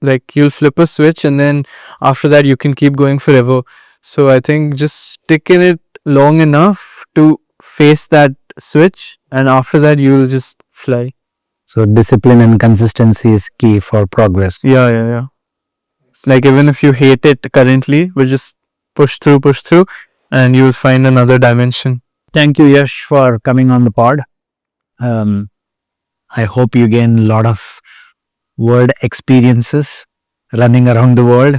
like you'll flip a switch, and then after that, you can keep going forever. So I think just stick in it long enough to face that switch, and after that, you'll just fly. So discipline and consistency is key for progress. Yeah. Like even if you hate it currently, but just push through, and you'll find another dimension. Thank you, Yash, for coming on the pod. I hope you gain a lot of world experiences running around the world,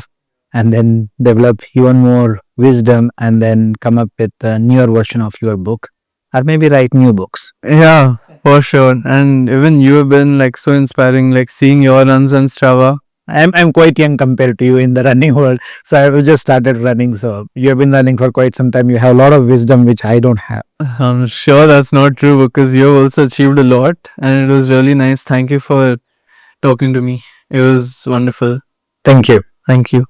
and then develop even more wisdom, and then come up with a newer version of your book, or maybe write new books. Yeah, for sure. And even you have been like so inspiring, like seeing your runs on Strava. I'm quite young compared to you in the running world, so I've just started running. So you have been running for quite some time. You have a lot of wisdom which I don't have. I'm sure that's not true, because you've also achieved a lot, and it was really nice. Thank you for talking to me. It was wonderful. Thank you. Thank you.